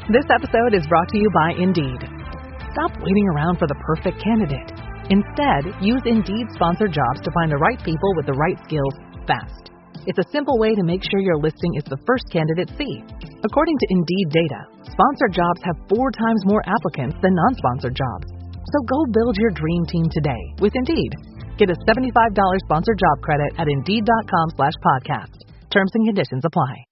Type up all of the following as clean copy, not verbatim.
This episode is brought to you by Indeed. Stop waiting around for the perfect candidate. Instead, use Indeed sponsored jobs to find the right people with the right skills fast. It's a simple way to make sure your listing is the first candidates see. According to Indeed data, sponsored jobs have 4 times more applicants than non-sponsored jobs. So go build your dream team today with Indeed. Get a $75 sponsored job credit at Indeed.com/podcast. Terms and conditions apply.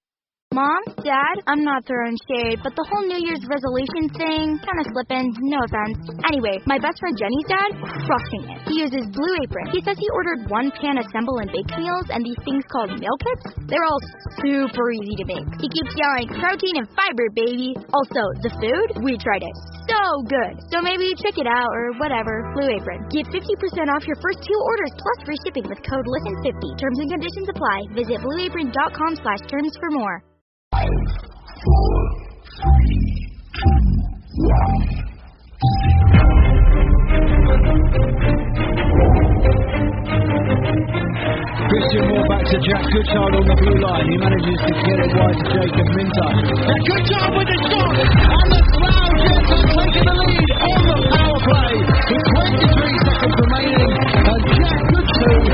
Mom, Dad, I'm not throwing shade, but the whole New Year's resolution thing, kind of slipping, no offense. Anyway, my best friend Jenny's dad, crushing it. He uses Blue Apron. He says he ordered 1-pan assemble and bake meals and these things called meal kits. They're all super easy to make. He keeps yelling, protein and fiber, baby. Also, the food, we tried it. So good. So maybe check it out or whatever. Blue Apron. Get 50% off your first 2 orders plus free shipping with code LISTEN50. Terms and conditions apply. Visit blueapron.com/terms for more. 5, 4, 3, 2, 1. Christian Moore back to Jack Goodchild on the blue line. He manages to get it wide to Jacob Minter. And Goodchild with the shot! And the Slough Jets are taking the lead on the power play with 23 seconds remaining. And Jack Goodchild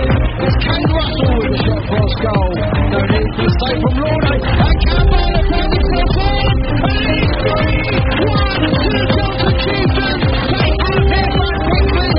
is Kane Russell with the shot cross goal. No need for the save from Lorne. And Campbell has found himself on. And it's 3-1 to the Johnson Chieftains. They have it back quickly.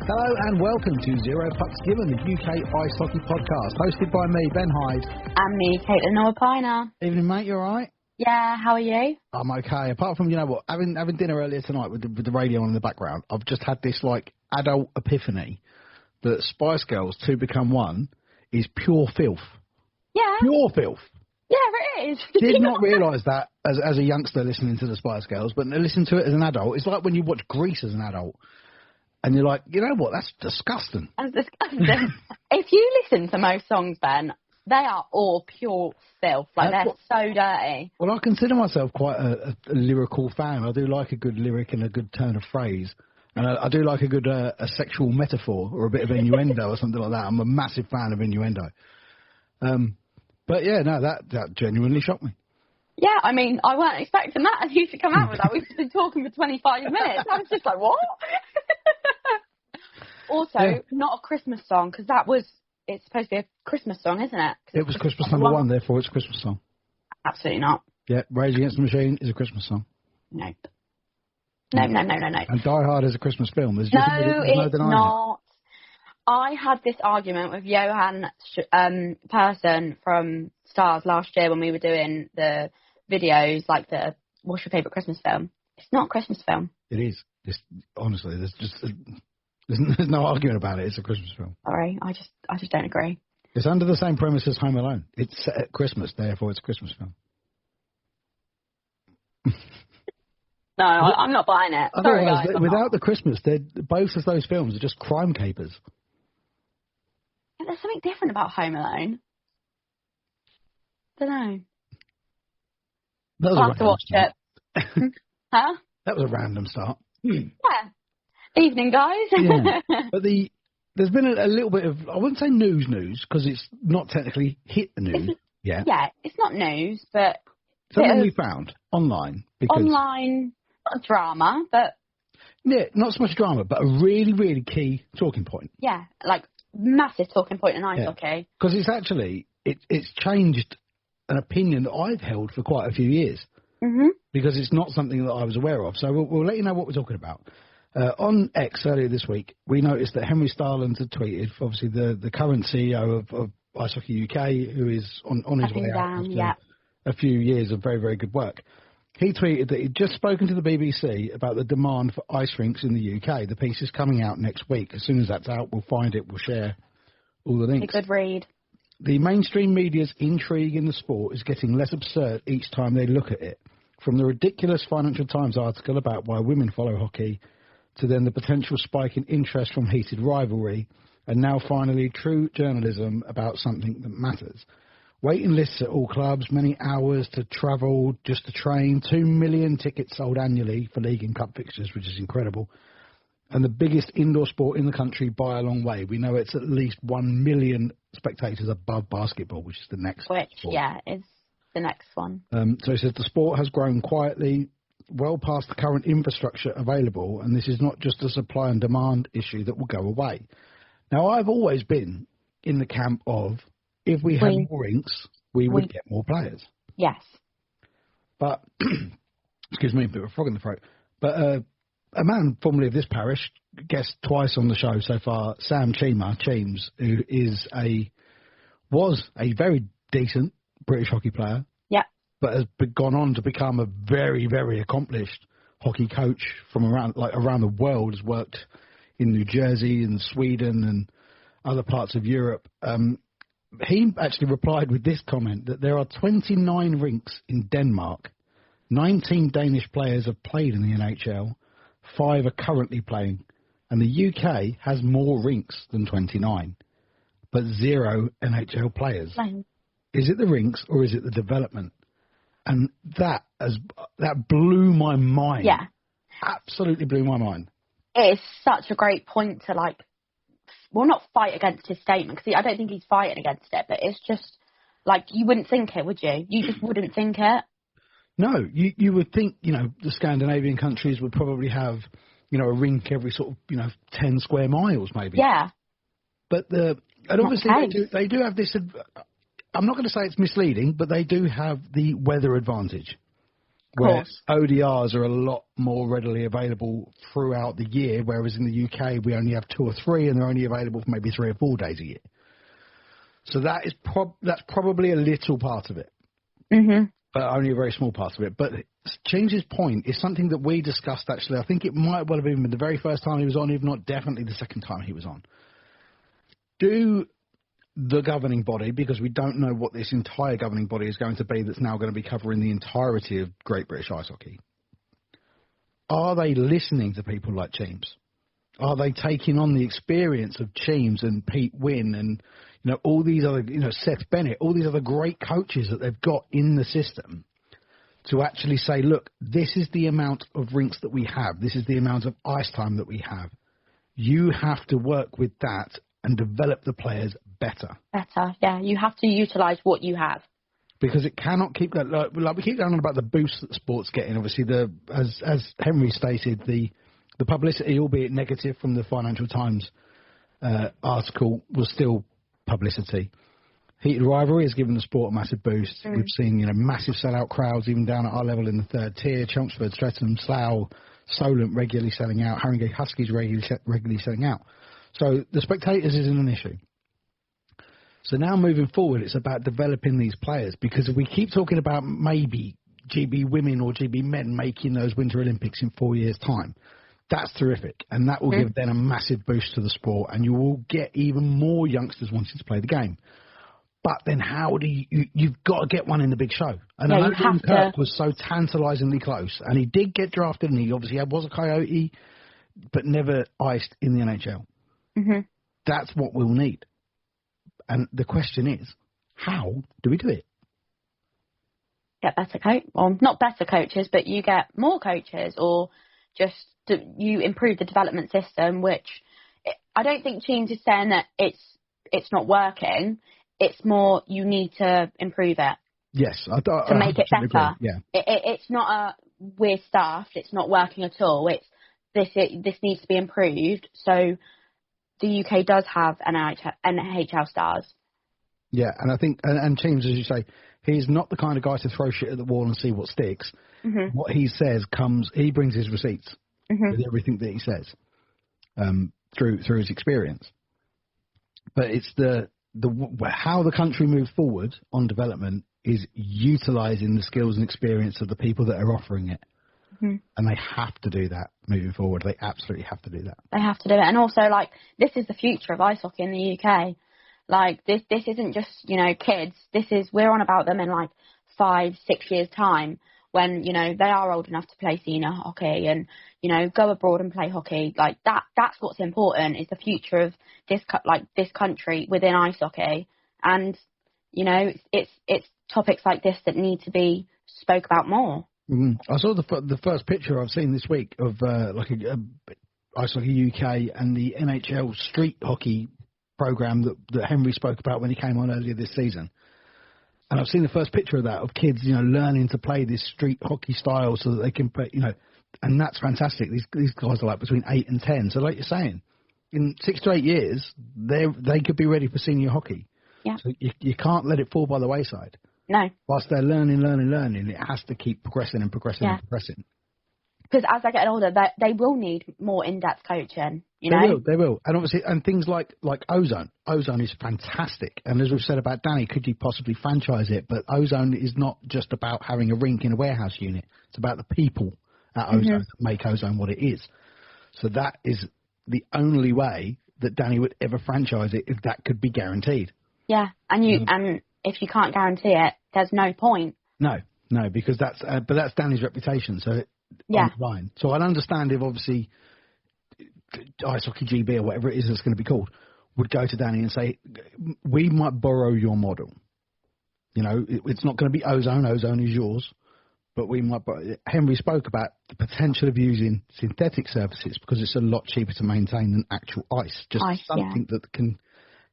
Hello and welcome to Zero Pucks Given, the UK Ice Hockey Podcast, hosted by me, Ben Hyde. And me, Caitlin Noah-Piner. Evening, mate, you alright? Yeah, how are you? I'm okay, apart from, you know what, having dinner earlier tonight with the radio on in the background, I've just had this, adult epiphany that Spice Girls 2 Become 1 is pure filth. Yeah. Pure filth. Yeah, it is. Did not realise that as a youngster listening to the Spice Girls, but listen to it as an adult. It's like when you watch Grease as an adult. And you're like, you know what, that's disgusting. That's disgusting. If you listen to most songs, Ben, they are all pure filth. They're so dirty. Well, I consider myself quite a lyrical fan. I do like a good lyric and a good turn of phrase. And I do like a good a sexual metaphor or a bit of innuendo or something like that. I'm a massive fan of innuendo. But yeah, no, that genuinely shocked me. Yeah, I mean, I weren't expecting that and you to come out with that. We've been talking for 25 minutes. I was just like, what? Also, not a Christmas song, because it's supposed to be a Christmas song, isn't it? It was Christmas number 1, therefore it's a Christmas song. Absolutely not. Yeah, Rage Against the Machine is a Christmas song. Nope. No. And Die Hard is a Christmas film. There's no, it's not. I had this argument with Johan Persson from Stars last year when we were doing the videos, the what's your favourite Christmas film? It's not a Christmas film. It is. Honestly, there's no argument about it. It's a Christmas film. Sorry, I just don't agree. It's under the same premise as Home Alone. It's set at Christmas, therefore it's a Christmas film. No, I'm not buying it. Sorry, guys, without the Christmas, both of those films are just crime capers. There's something different about Home Alone. Don't know. I'll have to watch it. Huh? That was a random start. Yeah. Evening, guys. Yeah. But there's been a little bit of, I wouldn't say news, because it's not technically hit the news yet. Yeah, it's not news, but... Something we found online. Online, not drama, but... Yeah, not so much drama, but a really, really key talking point. Yeah, massive talking point in ice hockey. Because it's actually, it's changed an opinion that I've held for quite a few years. Mm-hmm. Because it's not something that I was aware of. So we'll let you know what we're talking about. On X earlier this week, we noticed that Henry Starland had tweeted, obviously the current CEO of Ice Hockey UK, who is on his way out after a few years of very, very good work. He tweeted that he'd just spoken to the BBC about the demand for ice rinks in the UK. The piece is coming out next week. As soon as that's out, we'll find it. We'll share all the links. A good read. The mainstream media's intrigue in the sport is getting less absurd each time they look at it. From the ridiculous Financial Times article about why women follow hockey, to then the potential spike in interest from heated rivalry, and now finally true journalism about something that matters. Waiting lists at all clubs, many hours to travel just to train, 2 million tickets sold annually for league and cup fixtures, which is incredible. And the biggest indoor sport in the country by a long way. We know it's at least 1 million spectators above basketball, which is the next sport. Is the next one. So it says the sport has grown quietly, well past the current infrastructure available, and this is not just a supply and demand issue that will go away. Now, I've always been in the camp of, if we had more rinks, we would get more players. Yes. But, excuse me, a bit of a frog in the throat, but a man formerly of this parish, guest twice on the show so far, Sam Cheems, who was a very decent British hockey player, but has gone on to become a very, very accomplished hockey coach from around the world. Has worked in New Jersey and Sweden and other parts of Europe. He actually replied with this comment that there are 29 rinks in Denmark. 19 Danish players have played in the NHL. 5 are currently playing. And the UK has more rinks than 29, but 0 NHL players. Is it the rinks or is it the development? And that blew my mind. Yeah. Absolutely blew my mind. It is such a great point to, not fight against his statement, because I don't think he's fighting against it, but it's just, you wouldn't think it, would you? You just wouldn't think it. No, you would think, the Scandinavian countries would probably have, a rink every sort of, 10 square miles maybe. Yeah. But obviously they do have this, I'm not going to say it's misleading, but they do have the weather advantage. Where ODRs are a lot more readily available throughout the year, whereas in the UK we only have 2 or 3, and they're only available for maybe 3 or 4 days a year. So that's probably a little part of it, but only a very small part of it. But James's point is something that we discussed, actually. I think it might well have been the very first time he was on, if not definitely the second time he was on. Do the governing body, because we don't know what this entire governing body is going to be that's now going to be covering the entirety of Great British Ice Hockey, are they listening to people like Cheems? Are they taking on the experience of Cheems and Pete Wynne and all these other, Seth Bennett, all these other great coaches that they've got in the system to actually say, look, this is the amount of rinks that we have. This is the amount of ice time that we have. You have to work with that and develop the players better. Yeah. You have to utilise what you have. Because it cannot keep going. Like we keep going on about the boost that sport's getting. Obviously, as Henry stated, the publicity, albeit negative from the Financial Times article, was still publicity. Heated rivalry has given the sport a massive boost. We've seen massive sellout crowds even down at our level in the 3rd tier. Chelmsford, Streatham, Slough, Solent regularly selling out. Haringey Huskies regularly selling out. So the spectators isn't an issue. So now moving forward, it's about developing these players, because if we keep talking about maybe GB women or GB men making those Winter Olympics in 4 years' time, that's terrific. And that will give then a massive boost to the sport, and you will get even more youngsters wanting to play the game. But then how do you've got to get one in the big show. And I know Liam Kirk was so tantalisingly close, and he did get drafted, and he obviously was a Coyote, but never iced in the NHL. That's what we'll need. And the question is, how do we do it? Get better well, not better coaches, but you get more coaches, or just you improve the development system, which I don't think Cheems is saying that it's not working. It's more you need to improve it. Yes, to make it better. Agree. Yeah, it's not we're staffed. It's not working at all. It's this needs to be improved. So the UK does have NHL stars. Yeah, and I think, and Cheems, as you say, he's not the kind of guy to throw shit at the wall and see what sticks. What he says he brings his receipts with everything that he says through his experience. But it's how the country moves forward on development is utilising the skills and experience of the people that are offering it. And they have to do that moving forward. They absolutely have to do that. They have to do it. And also, this is the future of ice hockey in the UK. This isn't just, kids. We're on about them in 5-6 years' time when, they are old enough to play senior hockey and, go abroad and play hockey. That's what's important, is the future of this country within ice hockey. And You know, it's topics like this that need to be spoke about more. I saw the first picture I've seen this week of like a Ice Hockey UK and the NHL street hockey program that Henry spoke about when he came on earlier this season. And I've seen the first picture of that, of kids, you know, learning to play this street hockey style so that they can play, you know, and that's fantastic. These guys are like between 8 and 10. So like you're saying, in 6 to 8 years, they could be ready for senior hockey. Yeah. So you can't let it fall by the wayside. No. Whilst they're learning, it has to keep progressing and progressing and progressing. Because as they get older, they will need more in-depth coaching. You know? They will. And obviously, and things like Ozone. Ozone is fantastic. And as we've said about Danny, could you possibly franchise it? But Ozone is not just about having a rink in a warehouse unit. It's about the people at Ozone that make Ozone what it is. So that is the only way that Danny would ever franchise it, if that could be guaranteed. Yeah, and if you can't guarantee it, there's no point. No, because that's Danny's reputation. So online. So I'd understand if obviously Ice Hockey GB or whatever it is that's going to be called would go to Danny and say, we might borrow your model. You know, it's not going to be Ozone. Ozone is yours. But we might. Henry spoke about the potential of using synthetic surfaces because it's a lot cheaper to maintain than actual ice. Just something that can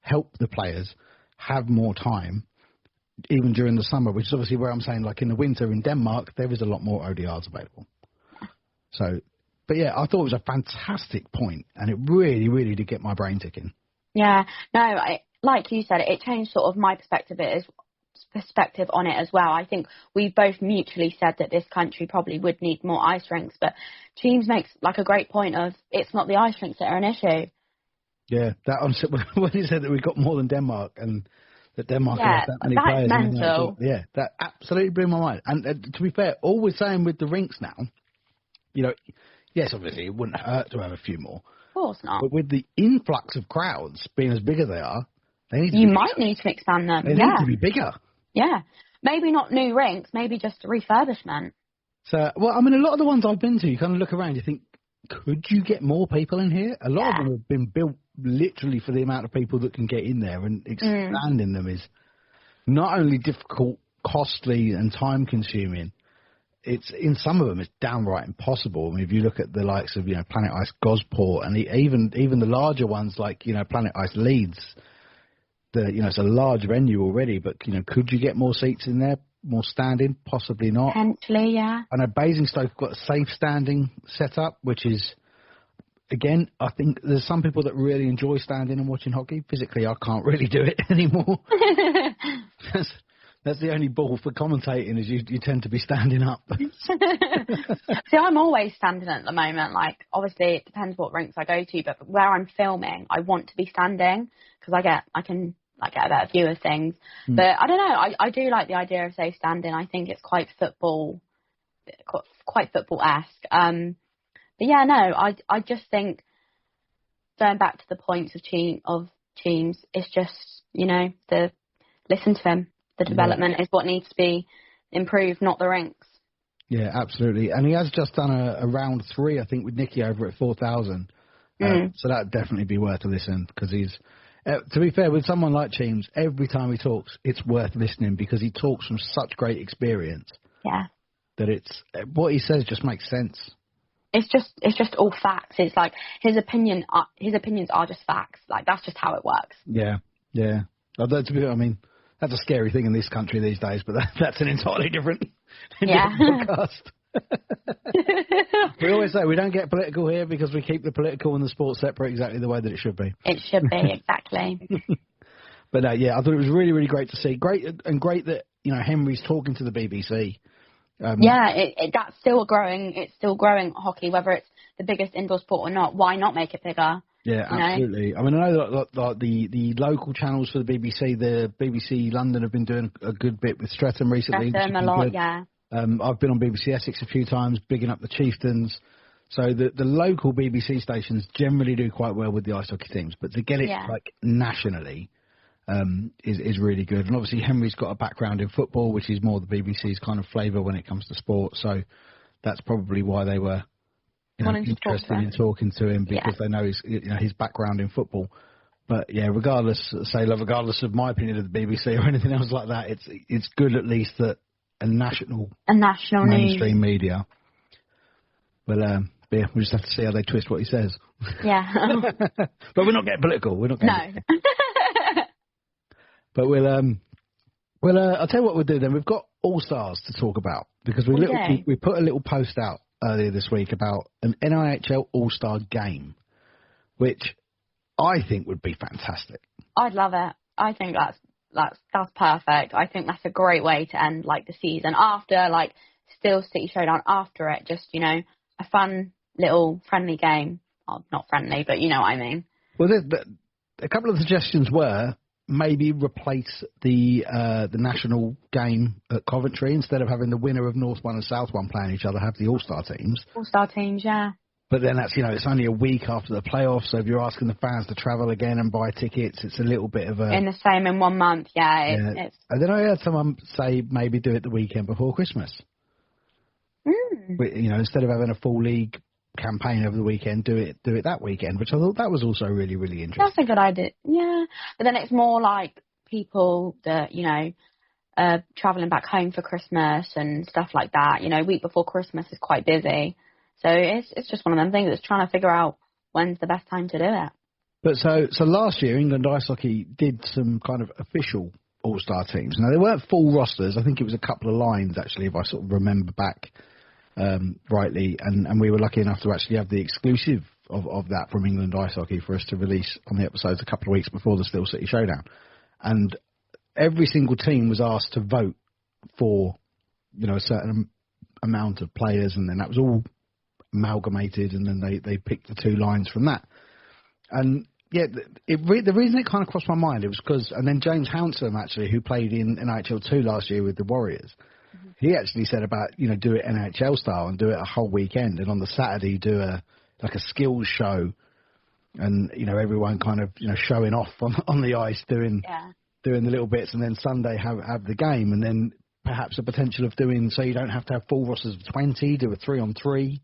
help the players have more time, even during the summer, which is obviously where I'm saying, like in the winter in Denmark, there is a lot more ODRs available. So, but yeah, I thought it was a fantastic point, and it really, really did get my brain ticking. Yeah, no, like you said, it changed sort of my perspective on it as well. I think we both mutually said that this country probably would need more ice rinks, but Teams makes like a great point of it's not the ice rinks that are an issue. Yeah, when he said that we've got more than Denmark and that Denmark has that many players. Mental. Yeah, that absolutely blew my mind. And to be fair, all we're saying with the rinks now, you know, yes, obviously it wouldn't hurt to have a few more. Of course not. But with the influx of crowds being as big as they are, they need to you might need to expand them. They need to be bigger. Yeah. Maybe not new rinks, maybe just a refurbishment. So, well, I mean, a lot of the ones I've been to, you kind of look around, you think, could you get more people in here? A lot of them have been built literally for the amount of people that can get in there, and expanding them is not only difficult, costly, and time-consuming. It's in some of them, it's downright impossible. I mean, if you look at the likes of Planet Ice Gosport, and even the larger ones like Planet Ice Leeds, it's a large venue already, but could you get more seats in there? More standing? Possibly not. Potentially, yeah. I know Basingstoke got a safe standing set up, which is, again, I think there's some people that really enjoy standing and watching hockey. Physically, I can't really do it anymore. That's the only ball for commentating, is you tend to be standing up. See, I'm always standing at the moment. Like, obviously, it depends what rinks I go to, but where I'm filming, I want to be standing because I can get a better view of things. But I don't know. I do like the idea of, say, standing. I think it's quite football-esque. But yeah, no, I just think going back to the points of teams, it's just, listen to him. The development is what needs to be improved, not the rinks. Yeah, absolutely. And he has just done a round 3, I think, with Nicky over at 4,000. So that'd definitely be worth a listen, because he's, to be fair, with someone like Cheems, every time he talks, it's worth listening because he talks from such great experience. Yeah. That what he says just makes sense. It's just all facts. It's like his opinions are just facts. Like, that's just how it works. Yeah. I mean, that's a scary thing in this country these days, but that's an entirely different podcast. We always say we don't get political here because we keep the political and the sport separate exactly the way that it should be. It should be, exactly. But I thought it was really, really great to see. Great that, Henry's talking to the BBC. That's still growing. It's still growing hockey, whether it's the biggest indoor sport or not. Why not make it bigger? Yeah, absolutely. I mean, I know that the local channels for the BBC London have been doing a good bit with Streatham recently. Streatham a lot, yeah. I've been on BBC Essex a few times, bigging up the Chieftains. So the local BBC stations generally do quite well with the ice hockey teams, but to get it nationally is really good. And obviously Henry's got a background in football, which is more the BBC's kind of flavour when it comes to sport. So that's probably why they were interested in talking to him, because they know his background in football. But yeah, regardless of my opinion of the BBC or anything else like that, it's good at least that a national mainstream news. media. Well, yeah, we just have to see how they twist what he says. Yeah. But we're not getting political. We're not getting No. But I'll tell you what we'll do then. We've got All Stars to talk about because we put a little post out earlier this week about an NIHL All Star game, which I think would be fantastic. I'd love it. I think that's perfect. I think that's a great way to end like the season after like Steel City Showdown. After it, just a fun little friendly game. Well, not friendly, but you know what I mean. Well, a couple of suggestions were maybe replace the national game at Coventry instead of having the winner of North 1 and South 1 playing each other, have the All-Star teams. All-Star teams, yeah. But then that's, it's only a week after the playoffs, so if you're asking the fans to travel again and buy tickets, it's a little bit of a... In the same in 1 month, yeah. It's... And then I heard someone say maybe do it the weekend before Christmas. Instead of having a full league campaign over the weekend, do it that weekend, which I thought that was also really, really interesting. That's a good idea, yeah. But then it's more like people that, travelling back home for Christmas and stuff like that. Week before Christmas is quite busy. So it's just one of them things that's trying to figure out when's the best time to do it. But so last year, England Ice Hockey did some kind of official All-Star teams. Now, they weren't full rosters. I think it was a couple of lines, actually, if I sort of remember back rightly. And we were lucky enough to actually have the exclusive of that from England Ice Hockey for us to release on the episodes a couple of weeks before the Steel City Showdown. And every single team was asked to vote for, a certain amount of players, and then that was all amalgamated, and then they picked the two lines from that. And yeah, the reason it kind of crossed my mind, it was because, and then James Hounsome, actually, who played in NHL 2 last year with the Warriors, he actually said about, do it NHL style and do it a whole weekend, and on the Saturday do a skills show, and everyone kind of showing off on the ice doing the little bits, and then Sunday have the game, and then perhaps a potential of doing, so you don't have to have full rosters of 20, do a 3-on-3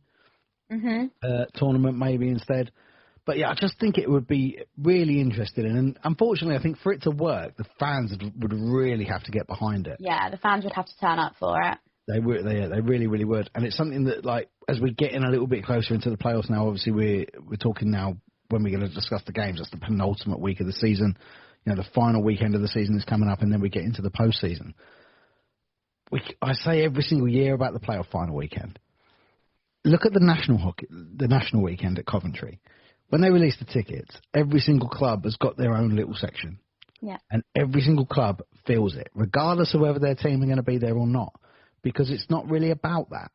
tournament maybe instead. But yeah, I just think it would be really interesting, and unfortunately, I think for it to work, the fans would really have to get behind it. Yeah, the fans would have to turn up for it. They would. They really, really would. And it's something that, like, as we get in a little bit closer into the playoffs now, obviously we're talking now when we're going to discuss the games. That's the penultimate week of the season. The final weekend of the season is coming up, and then we get into the postseason. I say every single year about the playoff final weekend. Look at the national weekend at Coventry. When they release the tickets, every single club has got their own little section. Yeah. And every single club feels it, regardless of whether their team are going to be there or not, because it's not really about that.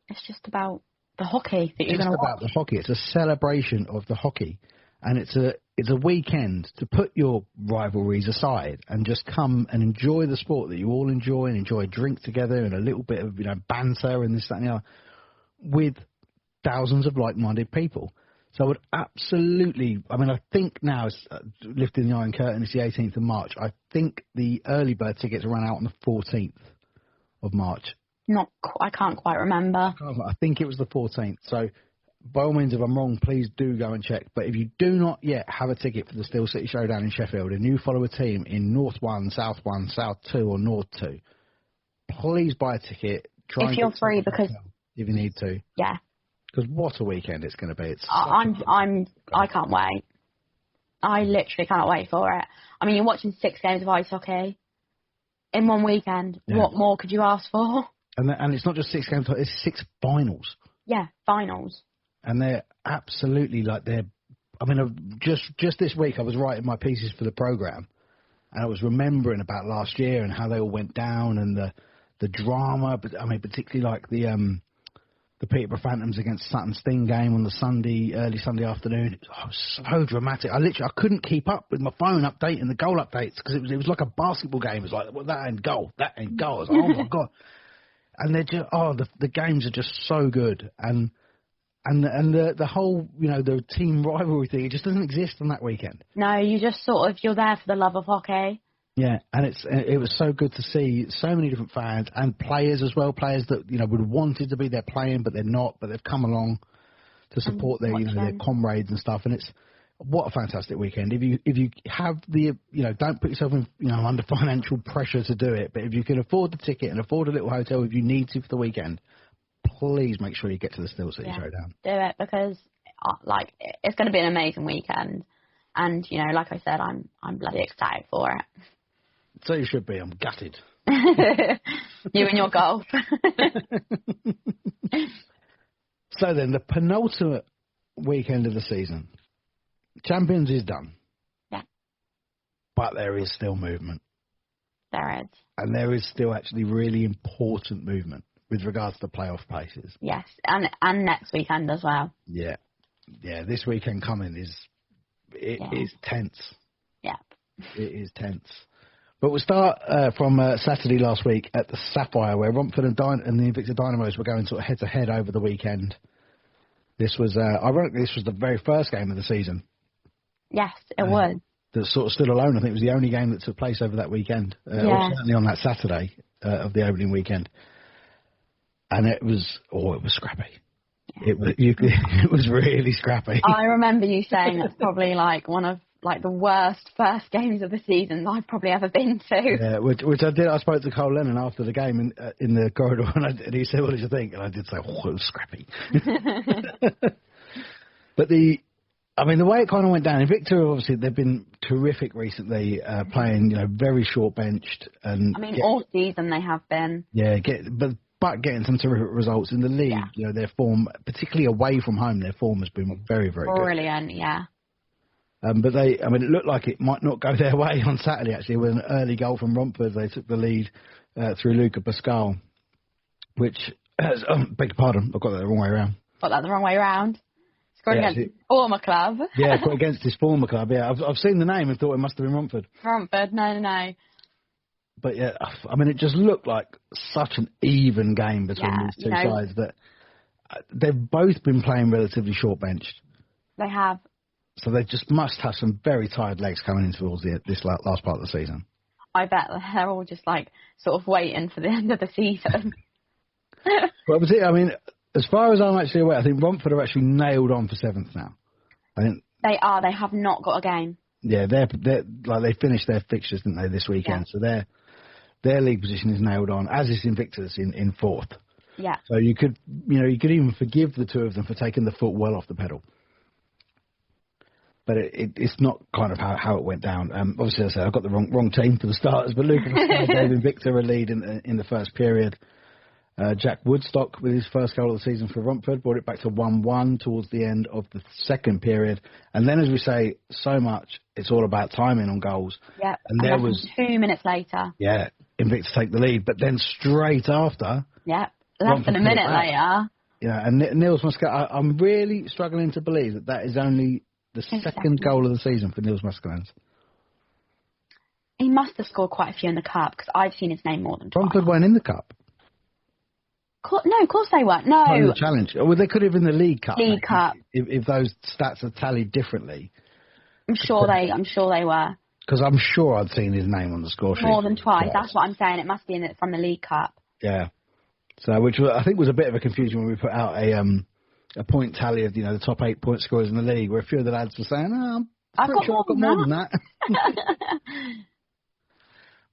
It's just about the hockey that you're going to watch. It's about the hockey. It's a celebration of the hockey. And it's a weekend to put your rivalries aside and just come and enjoy the sport that you all enjoy, and enjoy a drink together and a little bit of banter and this, that, and the other, with thousands of like-minded people. So I would absolutely, I think now it's lifting the Iron Curtain, it's the 18th of March. I think the early bird tickets run out on the 14th of March. I can't quite remember. I think it was the 14th. So by all means, if I'm wrong, please do go and check. But if you do not yet have a ticket for the Steel City Showdown in Sheffield, and you follow a team in North 1, South 1, South 2 or North 2, please buy a ticket. If you're free, because... If you need to. Yeah. Because what a weekend it's going to be. I can't wait. I literally cannot wait for it. You're watching 6 games of ice hockey in one weekend. Yeah. What more could you ask for? And it's not just 6 games, it's 6 finals. Yeah, finals. And they're absolutely just this week I was writing my pieces for the programme, and I was remembering about last year and how they all went down, and the drama, but particularly like the Peterborough Phantoms against Sutton Sting game on the early Sunday afternoon. It was so dramatic. I couldn't keep up with my phone updating the goal updates, because it was like a basketball game. It was like, well, that ain't goal. I was like, oh my God. And they're just, the games are just so good. And the whole, the team rivalry thing, it just doesn't exist on that weekend. No, you just you're there for the love of hockey. Yeah, and it was so good to see so many different fans and players as well, players that would have wanted to be there playing, but they're not, but they've come along to support their comrades and stuff. And it's what a fantastic weekend. If you have the, don't put yourself in, under financial pressure to do it, but if you can afford the ticket and afford a little hotel if you need to for the weekend, please make sure you get to the Steel City Showdown. Do it, because it's going to be an amazing weekend, and like I said, I'm bloody excited for it. So you should be. I'm gutted. You and your golf. So then, the penultimate weekend of the season, Champions is done. Yeah. But there is still movement. There is. And there is still actually really important movement with regards to playoff places. Yes, and next weekend as well. Yeah. Yeah, this weekend coming is tense. Yeah. It is tense. But we'll start from Saturday last week at the Sapphire, where Romford and the Invicta Dynamos were going sort of head-to-head over the weekend. This was, ironically, the very first game of the season. Yes, it was. That sort of stood alone. I think it was the only game that took place over that weekend, or certainly on that Saturday of the opening weekend. And it was scrappy. Yeah. It was really scrappy. I remember you saying it's probably one of the worst first games of the season I've probably ever been to. Yeah, which I did. I spoke to Cole Lennon after the game in the corridor, and he said, "What did you think?" And I did say, "Oh, it was scrappy." But the way it kind of went down, Invicta, obviously, they've been terrific recently, playing, very short benched. And all season they have been. Yeah, but getting some terrific results in the league. Yeah. Their form, particularly away from home, their form has been very, very good. Brilliant, yeah. But it looked like it might not go their way on Saturday, actually, with an early goal from Romford. They took the lead through Luca Pascal, which, beg your pardon, I got that the wrong way around. Got that the wrong way around? Scored against his former club. Yeah, against his former club, yeah. I've seen the name and thought it must have been Romford. Romford, no. But yeah, it just looked like such an even game between these two sides that they've both been playing relatively short benched. They have. So they just must have some very tired legs coming in towards this last part of the season. I bet they're all just sort of waiting for the end of the season. Well, as far as I'm actually aware, I think Romford are actually nailed on for 7th now. I think they are. They have not got a game. Yeah, they finished their fixtures, didn't they, this weekend? Yeah. So their league position is nailed on, as is Invicta's in 4th. Yeah. So you could even forgive the two of them for taking the foot well off the pedal. But it's not kind of how it went down. Obviously, as I said, I've got the wrong team for the starters, but Luca gave Invicta a lead in the first period. Jack Woodstock, with his first goal of the season for Romford, brought it back to 1-1 towards the end of the second period. And then, as we say so much, it's all about timing on goals. Yeah, and there was 2 minutes later. Yeah, Invicta take the lead, but then straight after. Yeah, less than a minute later. Yeah, and Niels Muscat, I'm really struggling to believe that is only the second goal of the season for Niels Muscatlands. He must have scored quite a few in the cup, because I've seen his name more than twice. Romford weren't in the cup. No, of course they weren't. No. Not in the challenge. Well, they could have in the League Cup. League Cup. If those stats are tallied differently. I'm sure they were. Because I'm sure I'd seen his name on the score sheet. More than twice. That's what I'm saying. It must be from the League Cup. Yeah. So, which I think was a bit of a confusion when we put out a point tally of the top 8 point scorers in the league, where a few of the lads were saying, I've got more than that.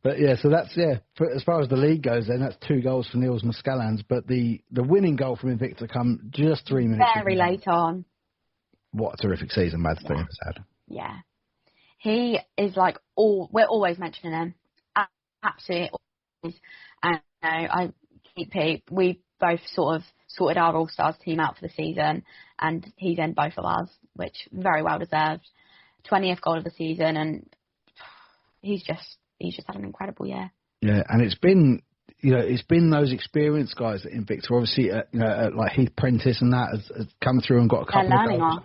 But yeah, so that's, as far as the league goes then, that's 2 goals for Niels Muscatlands, but the winning goal from Invicta come just 3 minutes. Very late on. What a terrific season Mads Thiem has had. Yeah. He is we're always mentioning him. Absolutely always. And we both sort of sorted our All-Stars team out for the season, and he's in both of ours, which very well deserved. 20th goal of the season, and he's just had an incredible year. Yeah, and it's been those experienced guys at Invicta. Obviously, like Heath Prentice and that has come through and got a couple of goals.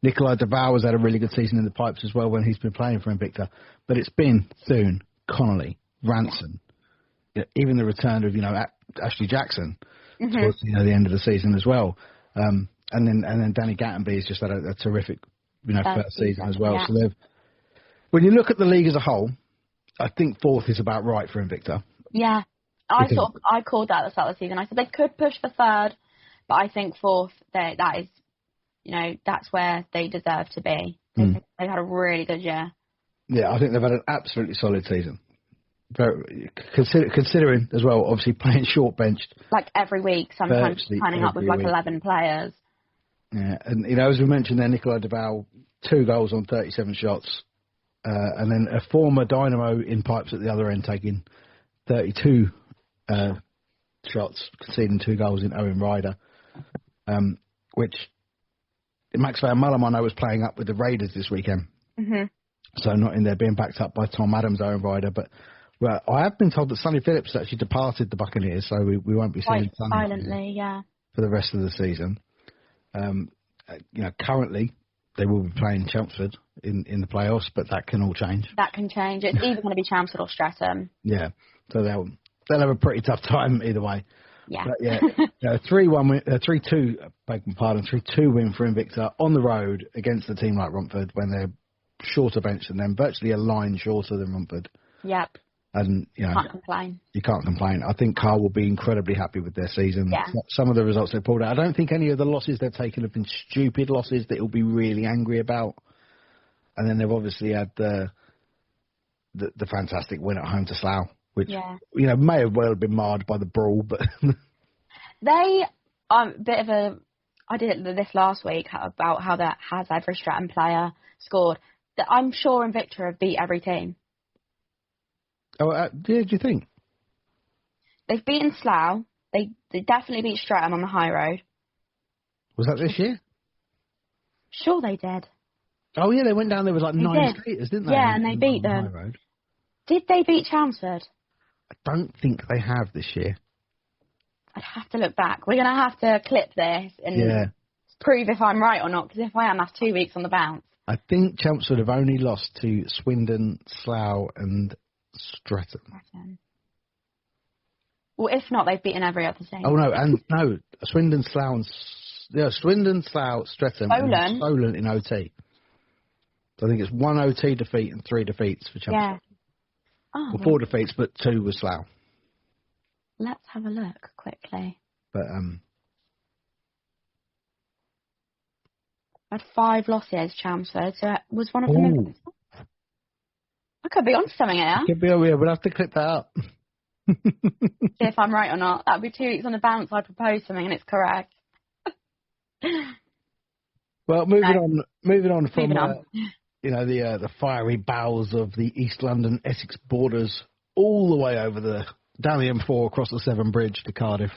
Nikolai Deval has had a really good season in the pipes as well when he's been playing for Invicta. But it's been Thune, Connolly, Ranson, even the return of Ashley Jackson towards the end of the season as well. And then Danny Gattenby's just had a terrific first season as well. Yeah. So when you look at the league as a whole, I think 4th is about right for Invicta. Yeah, I called that at the start of the season. I said they could push for 3rd, but I think 4th, that is, that's where they deserve to be. They've had a really good year. Yeah, I think they've had an absolutely solid season. Very, considering as well, obviously playing short benched. Like every week, sometimes turning up with like 11 players. Yeah, and as we mentioned there, Nicolas Duval, 2 goals on 37 shots. And then a former Dynamo in pipes at the other end taking 32 shots, conceding 2 goals in Owen Ryder. Which Max van Mullen, I know, was playing up with the Raiders this weekend. Mm-hmm. So not in there, being backed up by Tom Adams, Owen Ryder. But well, I have been told that Sonny Phillips actually departed the Buccaneers, so we won't be seeing Sonny silently, for the rest of the season. Currently they will be playing Chelmsford in the playoffs, but that can all change. That can change. It's either going to be Chelmsford or Streatham. Yeah, so they'll have a pretty tough time either way. Yeah. But yeah, 3-2, beg my pardon, 3-2 win for Invicta on the road against a team like Romford when they're shorter bench than them, virtually a line shorter than Romford. Yep. And can't complain. You can't complain. I think Carl will be incredibly happy with their season. Yeah. Some of the results they've pulled out. I don't think any of the losses they've taken have been stupid losses that he'll be really angry about. And then they've obviously had the fantastic win at home to Slough, which may have well been marred by the brawl, but they are a bit of a. I did this last week about how that has every Streatham player scored. That I'm sure Invicta have beat every team. Oh, yeah, do you think? They've beaten Slough. They definitely beat Streatham on the high road. Was that this year? Sure they did. Oh, yeah, they went down there with like 9 skaters, didn't they? Yeah, and they beat them. Did they beat Chelmsford? I don't think they have this year. I'd have to look back. We're going to have to clip this and prove if I'm right or not, because if I am, that's 2 weeks on the bounce. I think Chelmsford have only lost to Swindon, Slough and Streatham. Well, if not, they've beaten every other team. Oh, no, Swindon, Slough, Streatham, and Solent in OT. So I think it's 1 OT defeat and 3 defeats for Chelmsford. Yeah. Oh, well, 4 defeats, but 2 with Slough. Let's have a look quickly. But I had 5 losses, Chelmsford, so it was one of them. I could be on something here. Could be, we'll have to clip that up. See if I'm right or not. That'd be 2 weeks on the bounce. I propose something and it's correct. Well, moving on from the fiery bowels of the East London Essex borders, all the way over down the M4 across the Severn Bridge to Cardiff,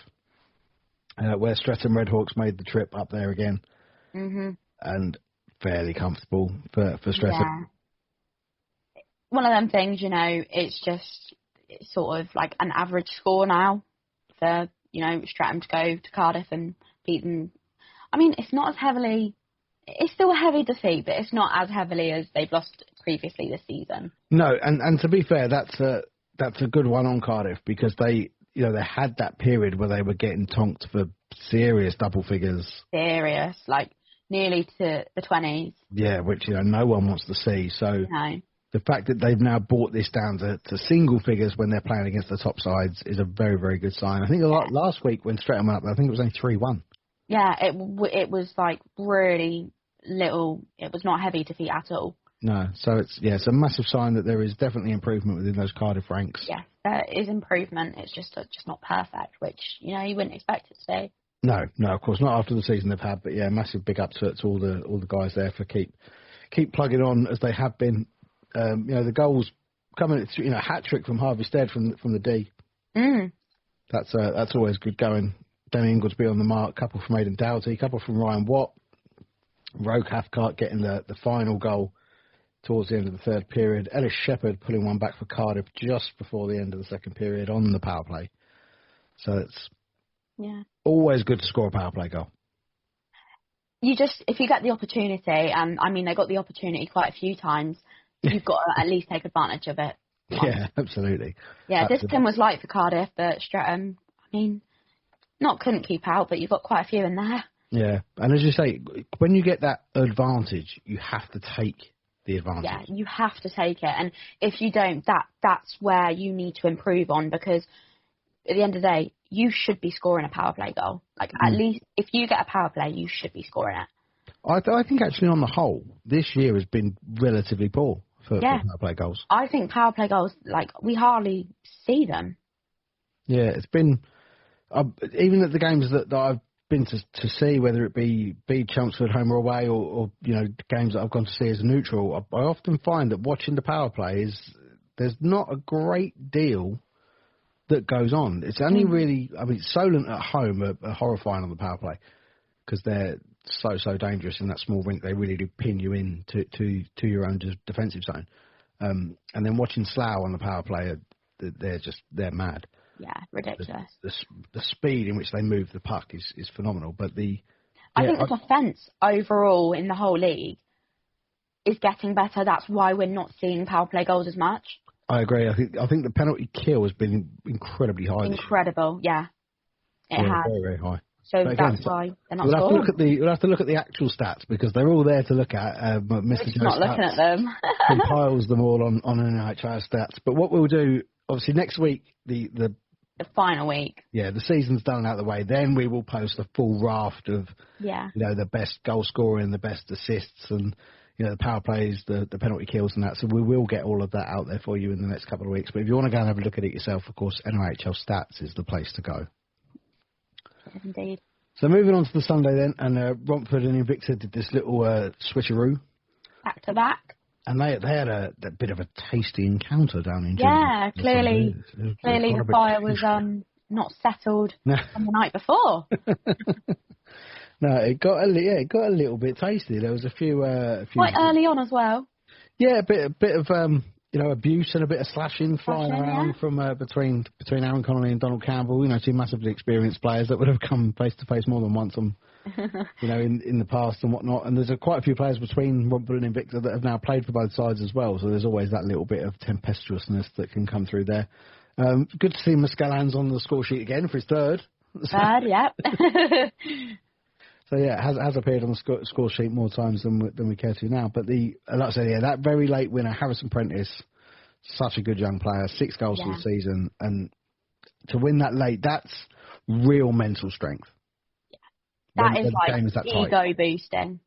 where Streatham Redhawks made the trip up there again, and fairly comfortable for Streatham. Yeah. One of them things, it's sort of like an average score now for, Streatham to go to Cardiff and beat them. I mean, it's not as heavily, it's still a heavy defeat, but it's not as heavily as they've lost previously this season. No, and to be fair, that's a good one on Cardiff, because they had that period where they were getting tonked for serious double figures. Serious, like nearly to the 20s. Yeah, which, no one wants to see. So the fact that they've now brought this down to single figures when they're playing against the top sides is a very, very good sign. I think last week when Streatham went up, I think it was only 3-1. Yeah, it was like really little. It was not heavy defeat at all. No, so it's a massive sign that there is definitely improvement within those Cardiff ranks. Yeah, there is improvement. It's just not perfect, which you wouldn't expect it to be. No, of course not after the season they've had. But yeah, massive big up to all the guys there for keep plugging on as they have been. The goals coming, hat trick from Harvey Stead from the D. That's always good going. Danny Ingoldsby on the mark, couple from Aidan Doughty, couple from Ryan Watt. Rogue Cathcart getting the final goal towards the end of the third period. Ellis Shepherd pulling one back for Cardiff just before the end of the second period on the power play. So it's always good to score a power play goal. If you get the opportunity, and I mean they got the opportunity quite a few times, you've got to at least take advantage of it. Yeah, absolutely. Yeah, discipline was light for Cardiff, but Streatham, couldn't keep out, but you've got quite a few in there. Yeah, and as you say, when you get that advantage, you have to take the advantage. Yeah, you have to take it, and if you don't, that's where you need to improve on, because at the end of the day, you should be scoring a power play goal. Like, at least if you get a power play, you should be scoring it. I think actually on the whole, this year has been relatively poor for power play goals. I think power play goals, like, we hardly see them. Yeah, it's been, even at the games that I've been to see, whether it be Chelmsford home or away, or games that I've gone to see as a neutral, I often find that watching the power play there's not a great deal that goes on. It's only really, Solent at home are horrifying on the power play because they're so dangerous in that small rink. They really do pin you in to your own defensive zone. And then watching Slough on the power play, they're mad. Yeah, ridiculous. The speed in which they move the puck is phenomenal. But I think the defence overall in the whole league is getting better. That's why we're not seeing power play goals as much. I agree. I think the penalty kill has been incredibly high. Incredible, yeah. It has. Very, very high. So again, that's why they're not scoring. We'll have to look at the actual stats because they're all there to look at. Mr. Joe's not looking at them. compiles them all on NHR stats. But what we'll do, obviously, next week, the final week. Yeah, the season's done out of the way. Then we will post a full raft of the best goal scoring and the best assists and the power plays, the penalty kills and that. So we will get all of that out there for you in the next couple of weeks. But if you want to go and have a look at it yourself, of course, NOHL Stats is the place to go. Yes, indeed. So moving on to the Sunday then, and Romford and Invicta did this little switcheroo. Back to back. And they had a bit of a tasty encounter down in Germany. Yeah, clearly the fire was not settled from the night before. No, it got a little bit tasty. There was a few quite early on as well. Yeah, a bit of abuse and a bit of slashing flying around from between Aaron Connolly and Donald Campbell. Two massively experienced players that would have come face to face more than once on in the past and whatnot. And there's quite a few players between Romford and Invicta that have now played for both sides as well. So there's always that little bit of tempestuousness that can come through there. Good to see Muscallans on the score sheet again for his third. Third, yep. So yeah, has appeared on the score sheet more times than we care to now. But like I said, that very late winner, Harrison Prentice, such a good young player, 6 goals for the season, and to win that late, that's real mental strength. Yeah, that is like ego boosting.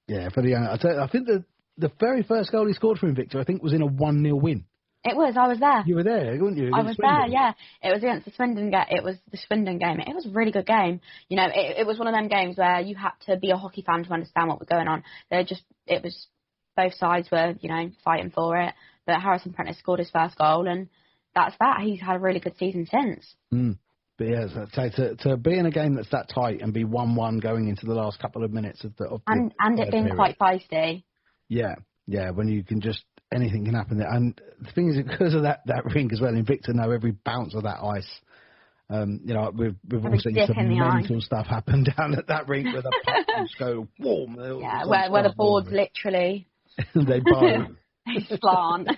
Yeah, for the young, I think the very first goal he scored for Invicta, I think, was in a 1-0 win. It was. I was there. You were there, weren't you? I was there. Yeah, it was against the Swindon game. It was the Swindon game. It was a really good game. It was one of them games where you had to be a hockey fan to understand what was going on. It was both sides were fighting for it. But Harrison Prentice scored his first goal, and that's that. He's had a really good season since. But yeah, so to be in a game that's that tight and be 1-1 going into the last couple of minutes of it being quite feisty. Yeah, when you can just. Anything can happen there. And the thing is, because of that rink as well, Invicta know every bounce of that ice. We've all seen some mental stuff happen down at that rink where the pucks go warm. Yeah, where the boards literally... they bow. They slant.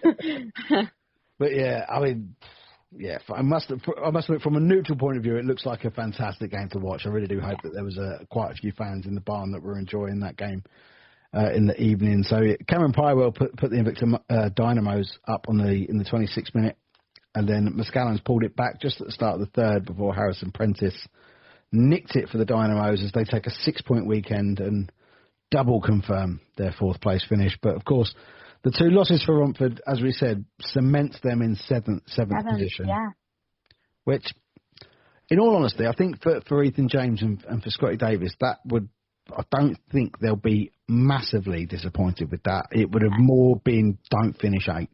But yeah, I must admit, from a neutral point of view, it looks like a fantastic game to watch. I really do hope that there was quite a few fans in the barn that were enjoying that game. In the evening. So Cameron Pyrewell put the Invicta Dynamos up in the 26th minute, and then Muscallans pulled it back just at the start of the third before Harrison Prentice nicked it for the Dynamos as they take a 6-point weekend and double confirm their 4th place finish. But of course, the 2 losses for Romford, as we said, cements them in 7th position. Yeah. Which, in all honesty, I think for Ethan James and for Scotty Davis, I don't think they'll be massively disappointed with that. It would have more been don't finish 8th.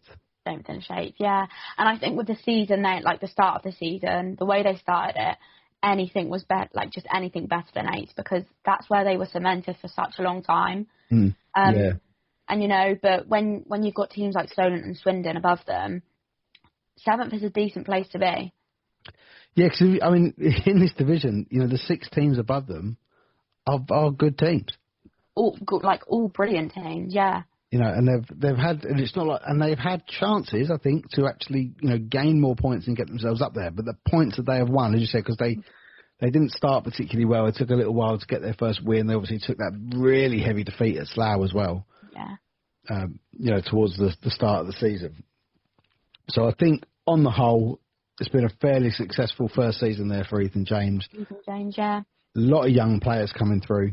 Don't finish 8th, yeah. And I think with the season, the start of the season, the way they started it, anything was better, just anything better than 8th, because that's where they were cemented for such a long time. Yeah. And but when you've got teams like Solent and Swindon above them, 7th is a decent place to be. Yeah, because in this division, the 6 teams above them are good teams. All brilliant teams, yeah. And they've had, and it's not like, and they've had chances, I think, to actually gain more points and get themselves up there. But the points that they have won, as you said, because they didn't start particularly well. It took a little while to get their first win. They obviously took that really heavy defeat at Slough as well. Yeah. Towards the start of the season. So I think on the whole, it's been a fairly successful first season there for Ethan James. Ethan James, yeah. A lot of young players coming through.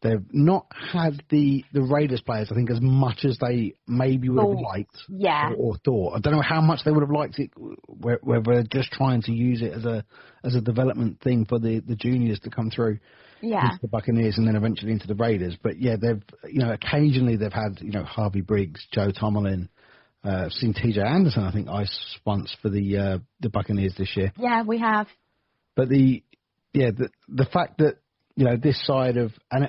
They've not had the Raiders players, I think, as much as they maybe would have liked or thought. I don't know how much they would have liked it, whether they're just trying to use it as a development thing for the juniors to come through into the Buccaneers and then eventually into the Raiders. But, yeah, they've, occasionally they've had, Harvey Briggs, Joe Tomlin, seen TJ Anderson, I think, ice once for the Buccaneers this year. Yeah, we have. But the fact that, this side of, and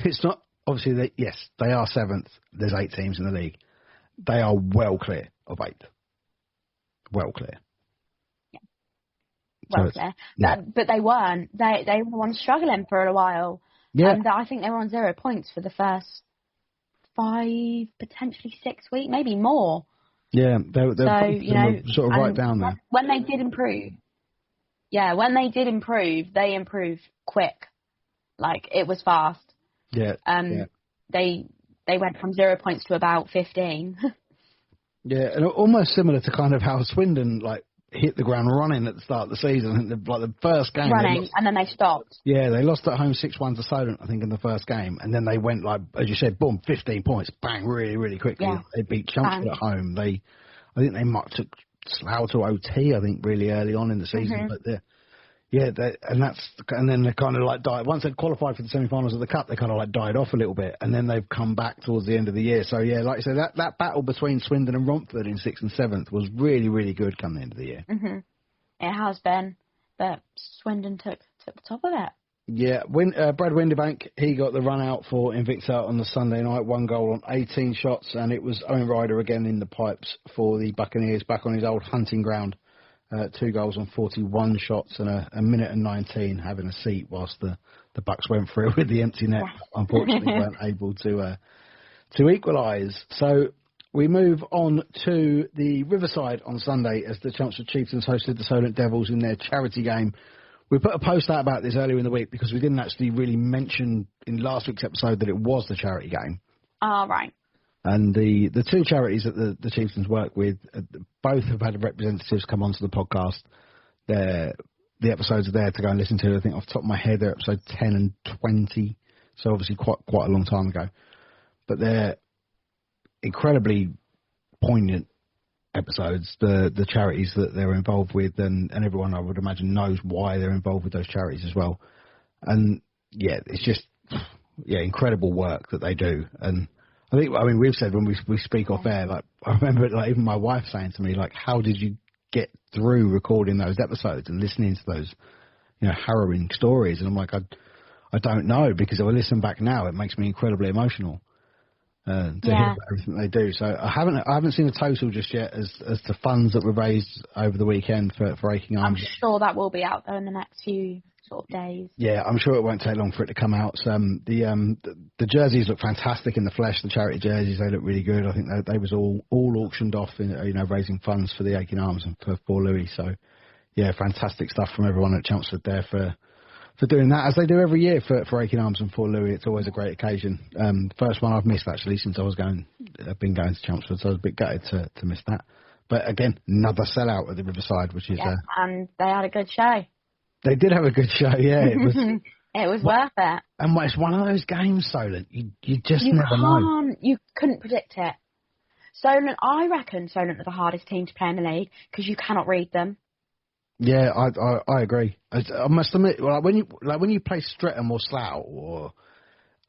it's not, obviously, they are 7th. There's 8 teams in the league. They are well clear of 8th. Well clear. Yeah. Well clear. Yeah. But they weren't. They were the ones struggling for a while. Yeah. And I think they were on 0 points for the first 5, potentially 6 weeks, maybe more. Yeah, they're sort of right down there. When they did improve. Yeah, when they did improve, they improved quick. Like, it was fast. Yeah. They went from 0 points to about 15. Yeah, and almost similar to kind of how Swindon, hit the ground running at the start of the season. I think the first game... Running, and then they stopped. Yeah, they lost at home 6-1 to Solent, I think, in the first game. And then they went, as you said, boom, 15 points, bang, really, really quickly. Yeah. They beat Chelmsford at home. I think they took Slough to OT, I think, really early on in the season. Mm-hmm. But and then they kind of died. Once they'd qualified for the semi-finals of the Cup, they kind of died off a little bit, and then they've come back towards the end of the year. So yeah, like I said, that battle between Swindon and Romford in 6th and 7th was really, really good come the end of the year. Mm-hmm. It has been, but Swindon took the top of it. Yeah, Brad Windibank, he got the run out for Invicta on the Sunday night, 1 goal on 18 shots, and it was Owen Ryder again in the pipes for the Buccaneers, back on his old hunting ground. 2 goals on 41 shots and a minute and 19 having a seat whilst the Bucks went through with the empty net. Unfortunately, weren't able to equalise. So we move on to the Riverside on Sunday as the Chelmsford Chieftains hosted the Solent Devils in their charity game. We put a post out about this earlier in the week because we didn't actually really mention in last week's episode that it was the charity game. Right. And the 2 charities that the Chieftains work with, both have had representatives come onto the podcast. The episodes are there to go and listen to. I think off the top of my head, they're episode 10 and 20, so obviously quite a long time ago. But they're incredibly poignant episodes, the charities that they're involved with, and everyone, I would imagine, knows why they're involved with those charities as well. And, it's just, incredible work that they do. And we've said when we speak off air, I remember even my wife saying to me, how did you get through recording those episodes and listening to those, harrowing stories? And I'm like, I don't know, because if I listen back now, it makes me incredibly emotional to hear everything they do. So I haven't seen a total just yet as to funds that were raised over the weekend for Aching Arms. I'm sure that will be out there in the next few sort of days. Yeah, I'm sure it won't take long for it to come out. So, the jerseys look fantastic in the flesh. The charity jerseys, they look really good. I think they was all auctioned off in, raising funds for the Aching Arms and for Poor Louis. So yeah, fantastic stuff from everyone at Chelmsford there for doing that, as they do every year for Aching Arms and Poor Louis. It's always a great occasion. First one I've missed actually since I've been going to Chelmsford, so I was a bit gutted to miss that. But again, another sellout at the Riverside, which is and they had a good show. They did have a good show, yeah. It was worth it. And it's one of those games, Solent. You just never know. You couldn't predict it. Solent, I reckon Solent are the hardest team to play in the league because you cannot read them. Yeah, I agree. I must admit, when you play Streatham or Slough,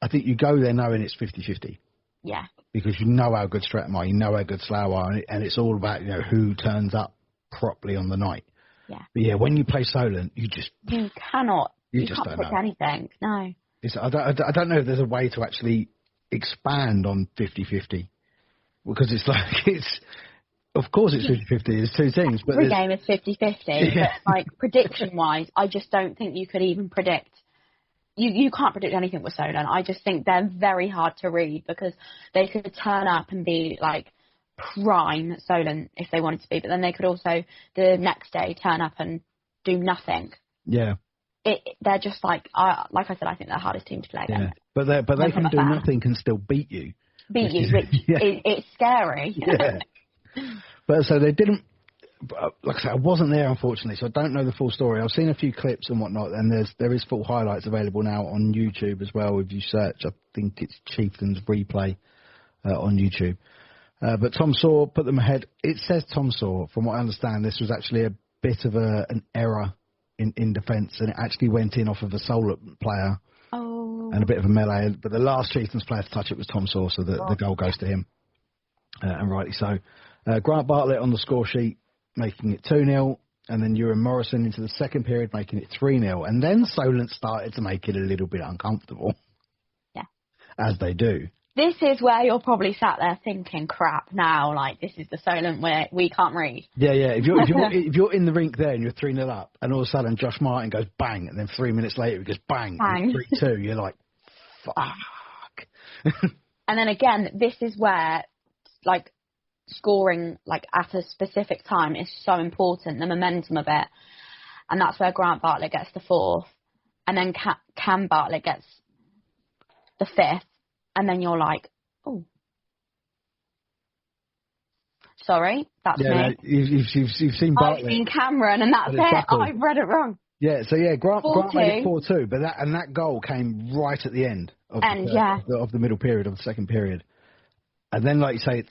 I think you go there knowing it's 50-50. Yeah. Because you know how good Streatham are, you know how good Slough are, and it's all about who turns up properly on the night. Yeah. But yeah, when you play Solent, you can't don't pick know anything. No. I don't know if there's a way to actually expand on 50-50, because of course it's 50-50. There's 2 teams, but every game is 50-50. Yeah. But prediction-wise, I just don't think you could even predict. You can't predict anything with Solent. I just think they're very hard to read because they could turn up and be prime Solent if they wanted to be, but then they could also the next day turn up and do nothing. Yeah. They're just like I said, I think they're the hardest team to play against. But they can do nothing and still beat you. It's scary. Yeah. But so they didn't. like I said, I wasn't there, unfortunately, so I don't know the full story. I've seen a few clips and whatnot, and there is full highlights available now on YouTube as well. If you search, I think it's Chieftains Replay on YouTube. But Tom Saw put them ahead. It says Tom Saw. From what I understand, this was actually a bit of an error in defence, and it actually went in off of a solo player and a bit of a melee. But the last Chieftains player to touch it was Tom Saw, so the goal goes to him, and rightly so. Grant Bartlett on the score sheet, making it 2-0, and then Ewan Morrison into the second period, making it 3-0. And then Solent started to make it a little bit uncomfortable. Yeah. As they do. This is where you're probably sat there thinking, crap, now, like, this is the Solent where we can't read. Yeah. If you're in the rink there and you're 3-0 up, and all of a sudden Josh Martin goes bang, and then 3 minutes later it goes bang. 3-2, you're like, fuck. And then again, this is where, like, scoring like at a specific time is so important, the momentum of it, and that's where Grant Bartlett gets the 4th, and then Cam Bartlett gets the 5th, and then you're like, oh, sorry, that's me. No, you've seen Bartlett. I've seen Cameron, and that's it. I've read it wrong. Yeah, so yeah, Grant made it 4-2, but that goal came right at the end of the middle period of the second period, and then like you say,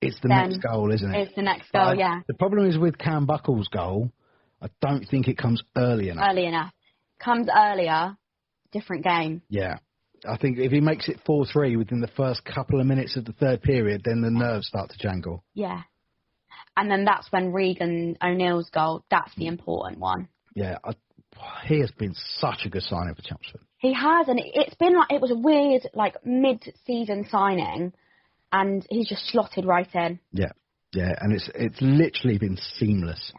it's the next goal, isn't it? It's the next goal, yeah. The problem is with Cam Buckle's goal, I don't think it comes early enough. Comes earlier, different game. Yeah. I think if he makes it 4-3 within the first couple of minutes of the third period, then the nerves start to jangle. Yeah. And then that's when Regan O'Neill's goal, that's the important one. Yeah. He has been such a good signing for Chelmsford. He has, and it's been like, it was a weird, like, mid-season signing, and he's just slotted right in. Yeah, and it's literally been seamless.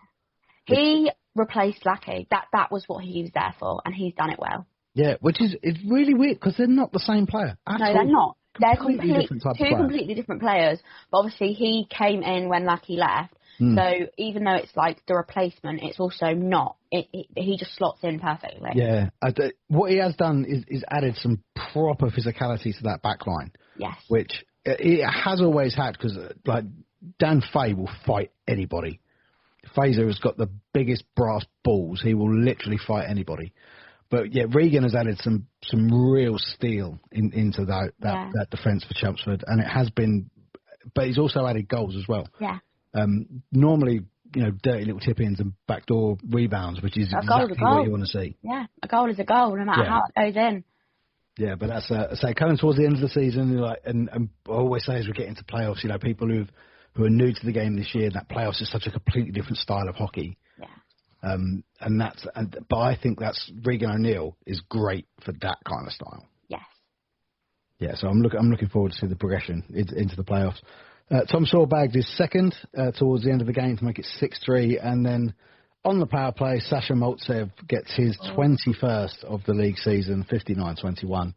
He replaced Lackey. That was what he was there for, and he's done it well. Yeah, which is it's really weird because they're not the same player. No, they're not. They're two completely different players. But obviously, he came in when Lackey left, so even though it's like the replacement, it's also not. He just slots in perfectly. Yeah, what he has done is added some proper physicality to that back line. Yes, which it has always had, because like Dan Fay will fight anybody. Fraser has got the biggest brass balls. He will literally fight anybody. But yeah, Regan has added some real steel into that defence for Chelmsford, and it has been. But he's also added goals as well. Yeah. Normally, dirty little tip-ins and backdoor rebounds, which is exactly what you want to see. Yeah, a goal is a goal, no matter how it goes in. Yeah, but that's coming towards the end of the season, and I always say as we get into playoffs, people who are new to the game this year, that playoffs is such a completely different style of hockey. Yeah. But I think that's Regan O'Neill is great for that kind of style. Yes. Yeah, so I'm looking forward to see the progression into the playoffs. Tom Saw bagged his second towards the end of the game to make it 6-3, and then on the power play, Sasha Maltsev gets his 21st of the league season, 59-21.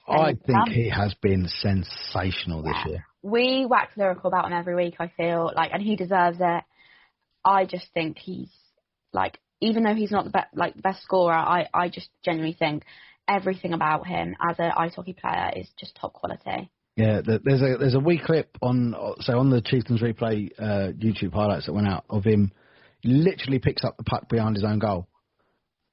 I think he has been sensational this year. We wax lyrical about him every week, I feel like, and he deserves it. I just think he's like, even though he's not the best scorer, I just genuinely think everything about him as an ice hockey player is just top quality. Yeah, there's a wee clip on the Chieftains Replay YouTube highlights that went out of him. He literally picks up the puck behind his own goal,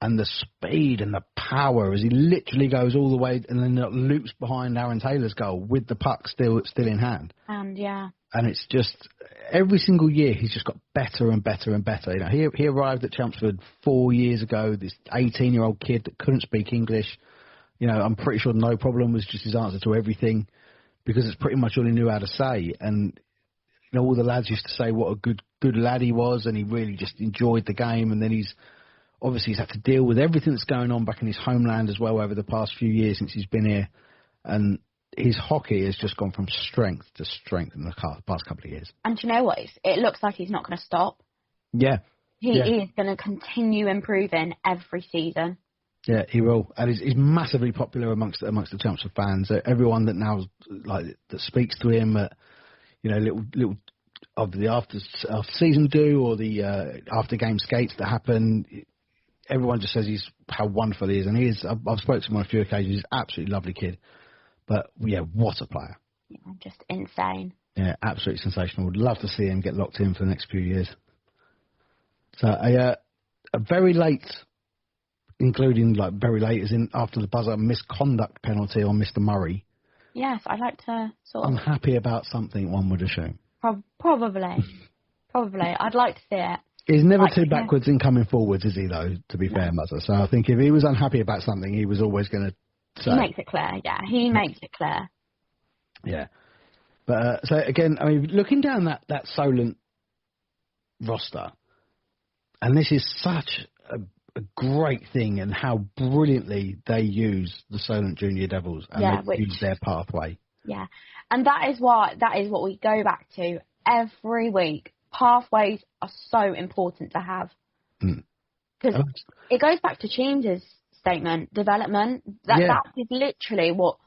and the speed and the power as he literally goes all the way and then loops behind Aaron Taylor's goal with the puck still in hand. And it's just every single year he's just got better and better and better. He arrived at Chelmsford 4 years ago. This 18-year-old kid that couldn't speak English. I'm pretty sure no problem was just his answer to everything, because it's pretty much all he knew how to say. And all the lads used to say what a good lad he was, and he really just enjoyed the game. And then he's had to deal with everything that's going on back in his homeland as well over the past few years since he's been here. And his hockey has just gone from strength to strength in the past couple of years. And you know what? It looks like he's not going to stop. Yeah. He is going to continue improving every season. Yeah, he will, and he's massively popular amongst the Chelmsford fans. Everyone that now that speaks to him at little of the after season do or the after game skates that happen, everyone just says how wonderful he is, and he is. I've spoken to him on a few occasions. He's an absolutely lovely kid, but what a player! Yeah, just insane. Yeah, absolutely sensational. Would love to see him get locked in for the next few years. So a very late, including like very late, as in after the buzzer, misconduct penalty on Mr. Murray. Yes, I'd like to sort of... Unhappy about something, one would assume. Probably. I'd like to see it. He's never too backwards in coming forwards, is he, though, to be fair, Muzzer? So I think if he was unhappy about something, he was always going to say... He makes it clear, yeah. He makes it clear. Yeah. But, so, again, I mean, looking down that Solent roster, and this is such a great thing, and how brilliantly they use the Solent Junior Devils and they use their pathway. Yeah. And that is what we go back to every week. Pathways are so important to have. Because it goes back to Cheems's statement, development. That is literally what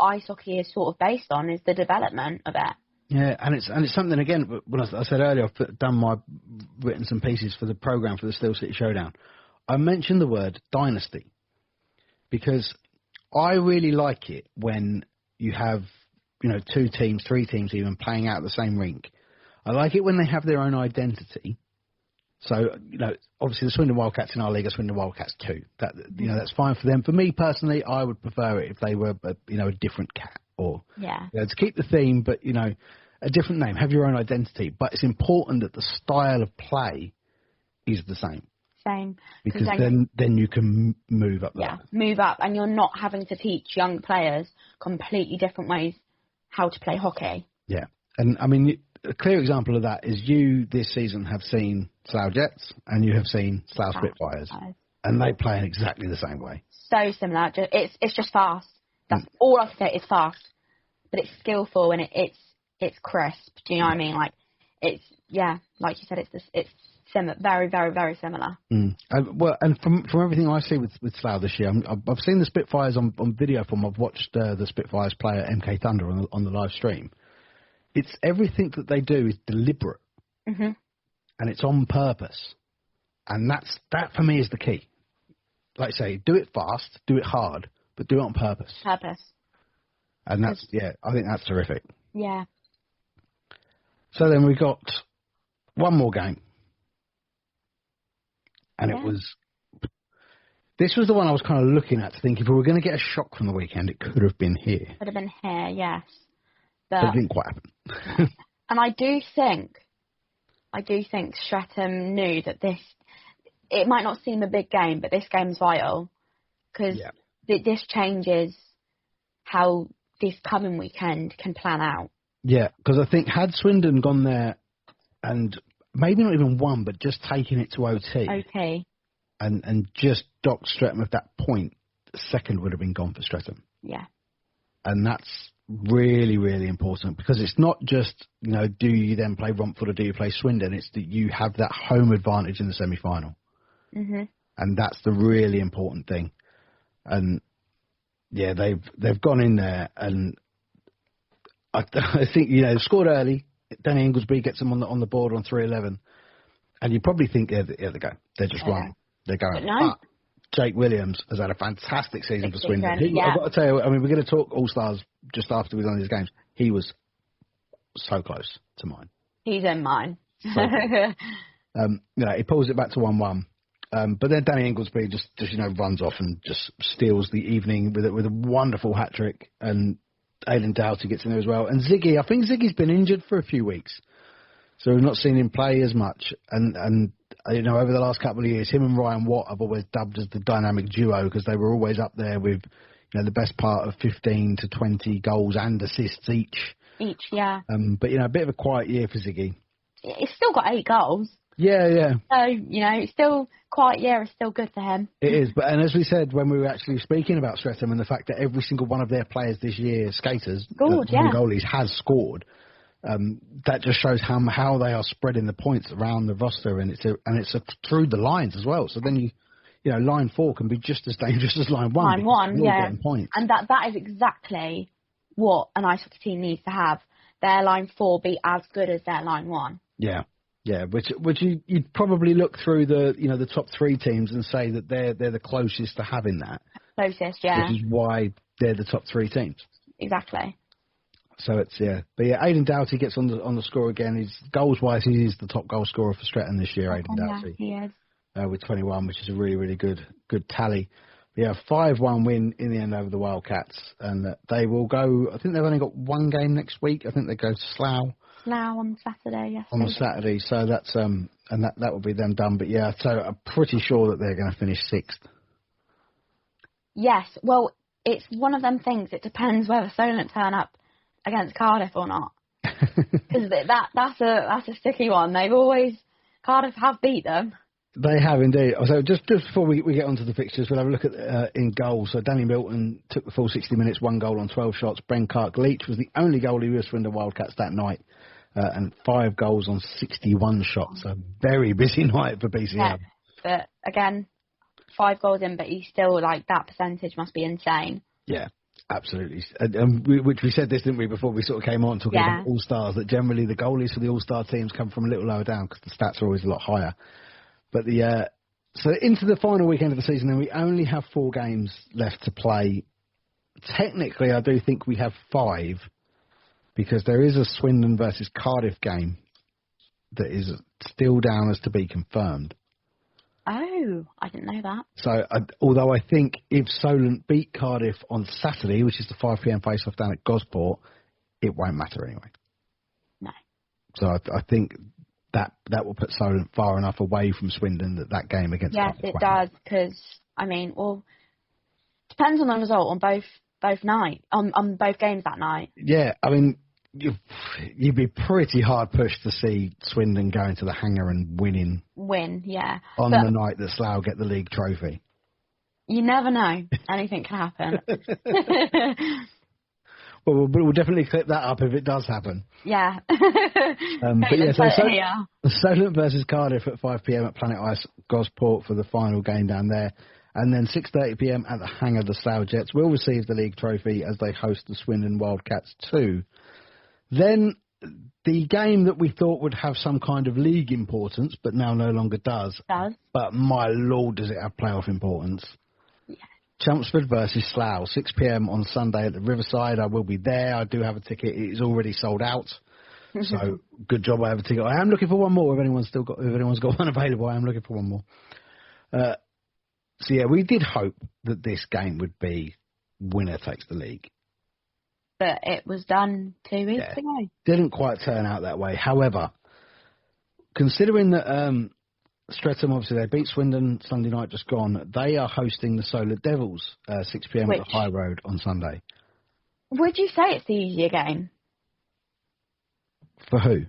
ice hockey is sort of based on, is the development of it. Yeah, and it's something, again, when I said earlier, I've written some pieces for the programme for the Steel City Showdown. I mentioned the word dynasty because I really like it when you have, 2 teams, 3 teams even playing out the same rink. I like it when they have their own identity. So, obviously the Swindon Wildcats in our league are Swindon Wildcats too. That, that's fine for them. For me personally, I would prefer it if they were, a different cat or, to keep the theme, but, a different name, have your own identity. But it's important that the style of play is the same. Because then you can move up. Move up, and you're not having to teach young players completely different ways how to play hockey. Yeah, and I mean, a clear example of that is you this season have seen Slough Jets and you have seen Slough Spitfires, and they play in exactly the same way. So similar. It's just fast. That's all I can say. It's fast, but it's skillful and it's crisp. Do you know what I mean? Like it's like you said, it's similar, very, very, very similar. And from everything I see with Slough this year, I've seen the Spitfires on video form. I've watched the Spitfires play at MK Thunder on the live stream. It's everything that they do is deliberate, and it's on purpose, and that for me is the key. Like I say, do it fast, do it hard, but do it on purpose. And I think that's terrific. Yeah. So then we got one more game. And this was the one I was kind of looking at to think if we were going to get a shock from the weekend, it could have been here. Could have been here, yes. But it didn't quite happen. And I do think Streatham knew that it might not seem a big game, but this game's vital. Because this changes how this coming weekend can plan out. Yeah, because I think had Swindon gone there and maybe not even won, but just taking it to OT. And just docked Streatham at that point, the second would have been gone for Streatham. Yeah. And that's really, really important because it's not just, do you then play Romford or do you play Swindon? It's that you have that home advantage in the semi-final. And that's the really important thing. And, they've gone in there and I think, they've scored early. Danny Inglesby gets them on the board on 3-11. And you probably think, they go. They're just wrong. They're going. But Jake Williams has had a fantastic season for Swindon. I've got to tell you, I mean, we're going to talk All-Stars just after we've done these games. He was so close to mine. He's in mine. So, he pulls it back to 1-1. But then Danny Inglesby just runs off and just steals the evening with a wonderful hat-trick. And Aidan Doughty gets in there as well. And Ziggy, I think Ziggy's been injured for a few weeks. So we've not seen him play as much. And over the last couple of years, him and Ryan Watt have always dubbed as the dynamic duo because they were always up there with, the best part of 15 to 20 goals and assists each. Yeah. But, a bit of a quiet year for Ziggy. He's still got 8 goals. Yeah. So, still quiet year is still good for him. It is. And as we said when we were actually speaking about Streatham and the fact that every single one of their players this year, skaters, goalies, has scored, that just shows how they are spreading the points around the roster, and it's through the lines as well. So then line 4 can be just as dangerous as line 1. Line 1, yeah. Points. And that is exactly what an ice hockey team needs to have. Their line 4 be as good as their line 1. Yeah. Yeah, which you'd probably look through the top 3 teams and say that they're the closest to having that. Closest, yeah. Which is why they're the top 3 teams. Exactly. So it's but Aidan Doughty gets on the score again. He's goals wise, he is the top goal scorer for Stretton this year. Aidan Doughty, he is with 21, which is a really really good tally. But 5-1 win in the end over the Wildcats, and they will go. I think they've only got one game next week. I think they go to Slough. Slough on Saturday. Yes. On the Saturday, so that's and that will be them done. But so I'm pretty sure that they're going to finish 6th. Yes. Well, it's one of them things. It depends whether Solent turn up against Cardiff or not, because that's a sticky one. Cardiff have beat them. They have indeed. So just before we get onto the fixtures, we'll have a look at in goals. So Danny Milton took the full 60 minutes, 1 goal on 12 shots. Bren Clark-Leach was the only goalie with Swindon Wildcats that night, and 5 goals on 61 shots. A very busy night for BCM. Yeah, but again, 5 goals in, but he's still that percentage must be insane. Yeah. Absolutely. Which we said this, didn't we, before we sort of came on talking about All-Stars, that generally the goalies for the All-Star teams come from a little lower down because the stats are always a lot higher. But so into the final weekend of the season, and we only have 4 games left to play. Technically, I do think we have 5 because there is a Swindon versus Cardiff game that is still down as to be confirmed. Oh, I didn't know that. So, although I think if Solent beat Cardiff on Saturday, which is the 5 p.m. face-off down at Gosport, it won't matter anyway. No. So I think that will put Solent far enough away from Swindon that game against Cardiff. Yes, it does, because, depends on the result on both night, on both games that night. Yeah, you'd be pretty hard pushed to see Swindon going to the Hangar and win, yeah. On the night that Slough get the league trophy. You never know. Anything can happen. Well, we'll definitely clip that up if it does happen. Yeah. Solent versus Cardiff at 5 p.m. at Planet Ice Gosport for the final game down there. And then 6:30 p.m. at the Hangar, the Slough Jets will receive the league trophy as they host the Swindon Wildcats 2. Then the game that we thought would have some kind of league importance, but now no longer does. But my lord, does it have playoff importance? Yeah. Chelmsford versus Slough, 6 p.m. on Sunday at the Riverside. I will be there. I do have a ticket. It is already sold out. So good job I have a ticket. I am looking for one more. If anyone's got one available, I am looking for one more. So we did hope that this game would be winner takes the league. But it was done 2 weeks ago. Didn't quite turn out that way. However, considering that Streatham, obviously, they beat Swindon Sunday night just gone, they are hosting the Solent Devils 6 p.m. at the High Road on Sunday. Would you say it's the easier game? For who?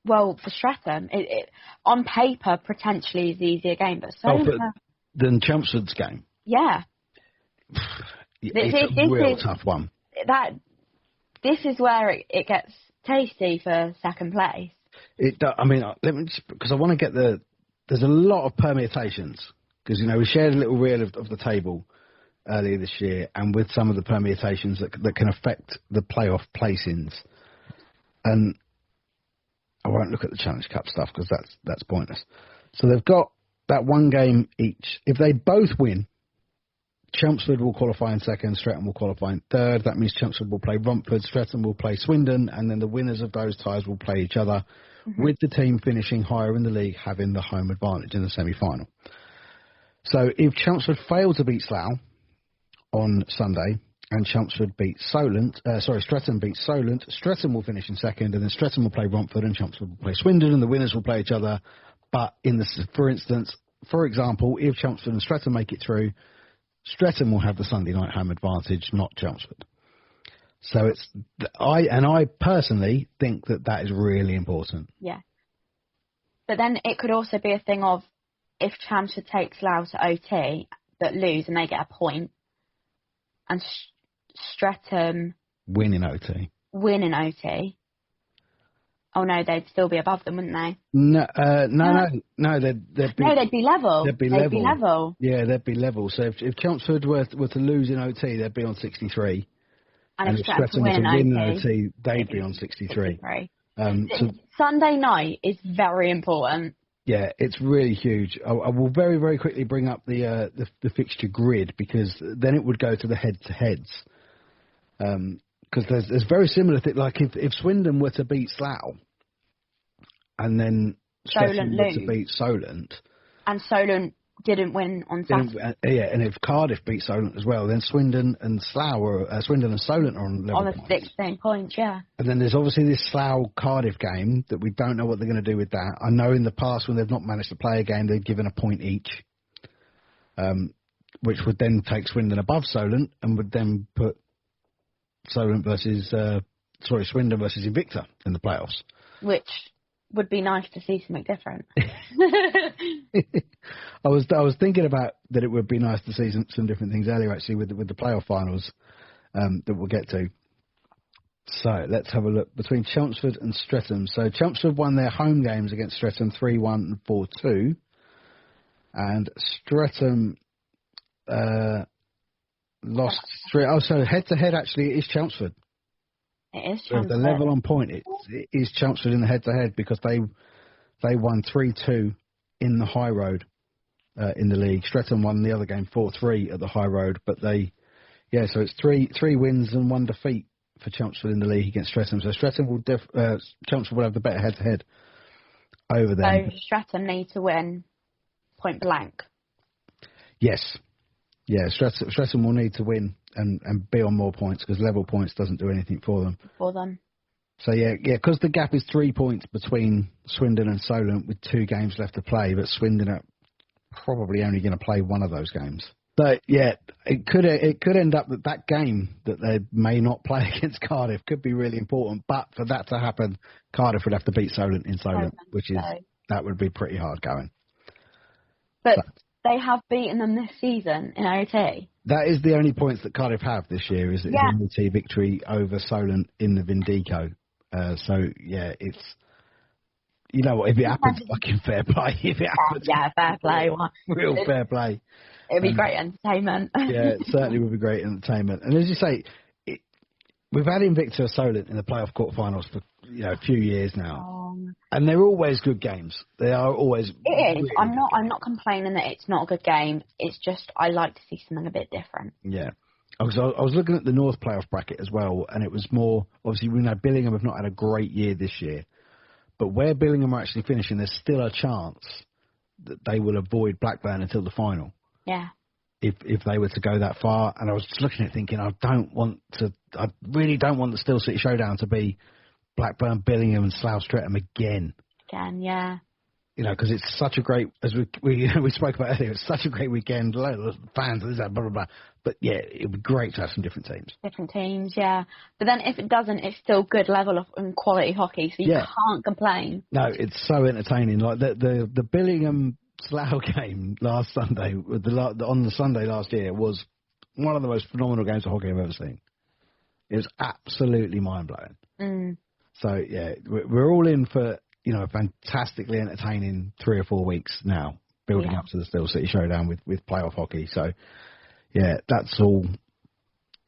Well, for Streatham. It on paper, potentially is the easier game, but than Chelmsford's game? Yeah. It's a real tough one. This is where it gets tasty for second place. Let me because I want to get there's a lot of permutations because we shared a little reel of the table earlier this year, and with some of the permutations that can affect the playoff placings, and I won't look at the Challenge Cup stuff because that's pointless. So they've got that one game each. If they both win, Chelmsford will qualify in second, Streatham will qualify in third. That means Chelmsford will play Romford, Streatham will play Swindon, and then the winners of those ties will play each other, with the team finishing higher in the league having the home advantage in the semi-final. So if Chelmsford fail to beat Slough on Sunday, and Chelmsford beat Streatham beats Solent, Streatham will finish in second, and then Streatham will play Romford, and Chelmsford will play Swindon, and the winners will play each other. But for example, if Chelmsford and Streatham make it through, Streatham will have the Sunday night home advantage, not Chelmsford. So I personally think that is really important. Yeah. But then it could also be a thing of if Chelmsford takes Slough to OT but lose and they get a point, and Streatham win in OT. Oh no, they'd still be above them, wouldn't they? No, they'd be level. They'd be level. Yeah, they'd be level. So if Chelmsford were to lose in OT, they'd be on 63. And if Streatham were to win in OT, they'd be on 63. So Sunday night is very important. Yeah, it's really huge. I will very, very quickly bring up the fixture grid because then it would go to the head-to-heads. Because there's very similar things. Like if Swindon were to beat Slough, and then Streatham were to beat Solent, and Solent didn't win on Saturday. And if Cardiff beat Solent as well, then Swindon and Solent are on level on the 16 points, yeah. And then there's obviously this Slough-Cardiff game that we don't know what they're going to do with that. I know in the past when they've not managed to play a game, they've given a point each, which would then take Swindon above Solent and would then put Swindon versus Invicta in the playoffs. Which would be nice to see something different. I was thinking about that it would be nice to see some different things earlier, actually, with the playoff finals that we'll get to. So let's have a look between Chelmsford and Streatham. So Chelmsford won their home games against Streatham 3-1 and 4-2, and Streatham lost 3. Oh, so head-to-head actually it is Chelmsford. It is So Chelmsford. the level on point it is Chelmsford in the head-to-head because they won 3-2 in the High Road in the league. Streatham won the other game 4-3 at the High Road, but so it's three wins and 1 defeat for Chelmsford in the league against Streatham. So Streatham Chelmsford will have the better head-to-head over them. So Streatham need to win point blank. Yes. Yeah, Streatham will need to win and be on more points because level points doesn't do anything for them. So because the gap is 3 points between Swindon and Solent with 2 games left to play, but Swindon are probably only going to play one of those games. But yeah, it could end up that game that they may not play against Cardiff could be really important. But for that to happen, Cardiff would have to beat Solent in Solent, that would be pretty hard going. But they have beaten them this season in OT. That is the only points that Cardiff have this year, is an OT victory over Solent in the Vindico. It's... You know what, if it happens, fucking fair play. If it happens, fair play. Real fair play. It'd be great entertainment. Yeah, it certainly would be great entertainment. And as you say, we've had Invicta Solent in the playoff quarterfinals for a few years now, and they're always good games. They are always. It is. Really I'm not complaining that it's not a good game. It's just I like to see something a bit different. Yeah. I was looking at the North playoff bracket as well, and it was more obviously we know Billingham have not had a great year this year. But where Billingham are actually finishing, there's still a chance that they will avoid Blackburn until the final. Yeah. If they were to go that far. And I was just looking at it thinking, I really don't want the Steel City Showdown to be Blackburn, Billingham and Slough Streatham again. Yeah. Because it's such a great, as we spoke about earlier, it's such a great weekend, loads of fans, blah, blah, blah. But yeah, it would be great to have some different teams. Different teams, yeah. But then if it doesn't, it's still good level of quality hockey, so you can't complain. No, it's so entertaining. Like the Billingham Slough game last Sunday, on the Sunday last year, was one of the most phenomenal games of hockey I've ever seen. It was absolutely mind-blowing. Mm. So yeah, we're all in for a fantastically entertaining 3 or 4 weeks now, building up to the Steel City Showdown with playoff hockey. So yeah, that's all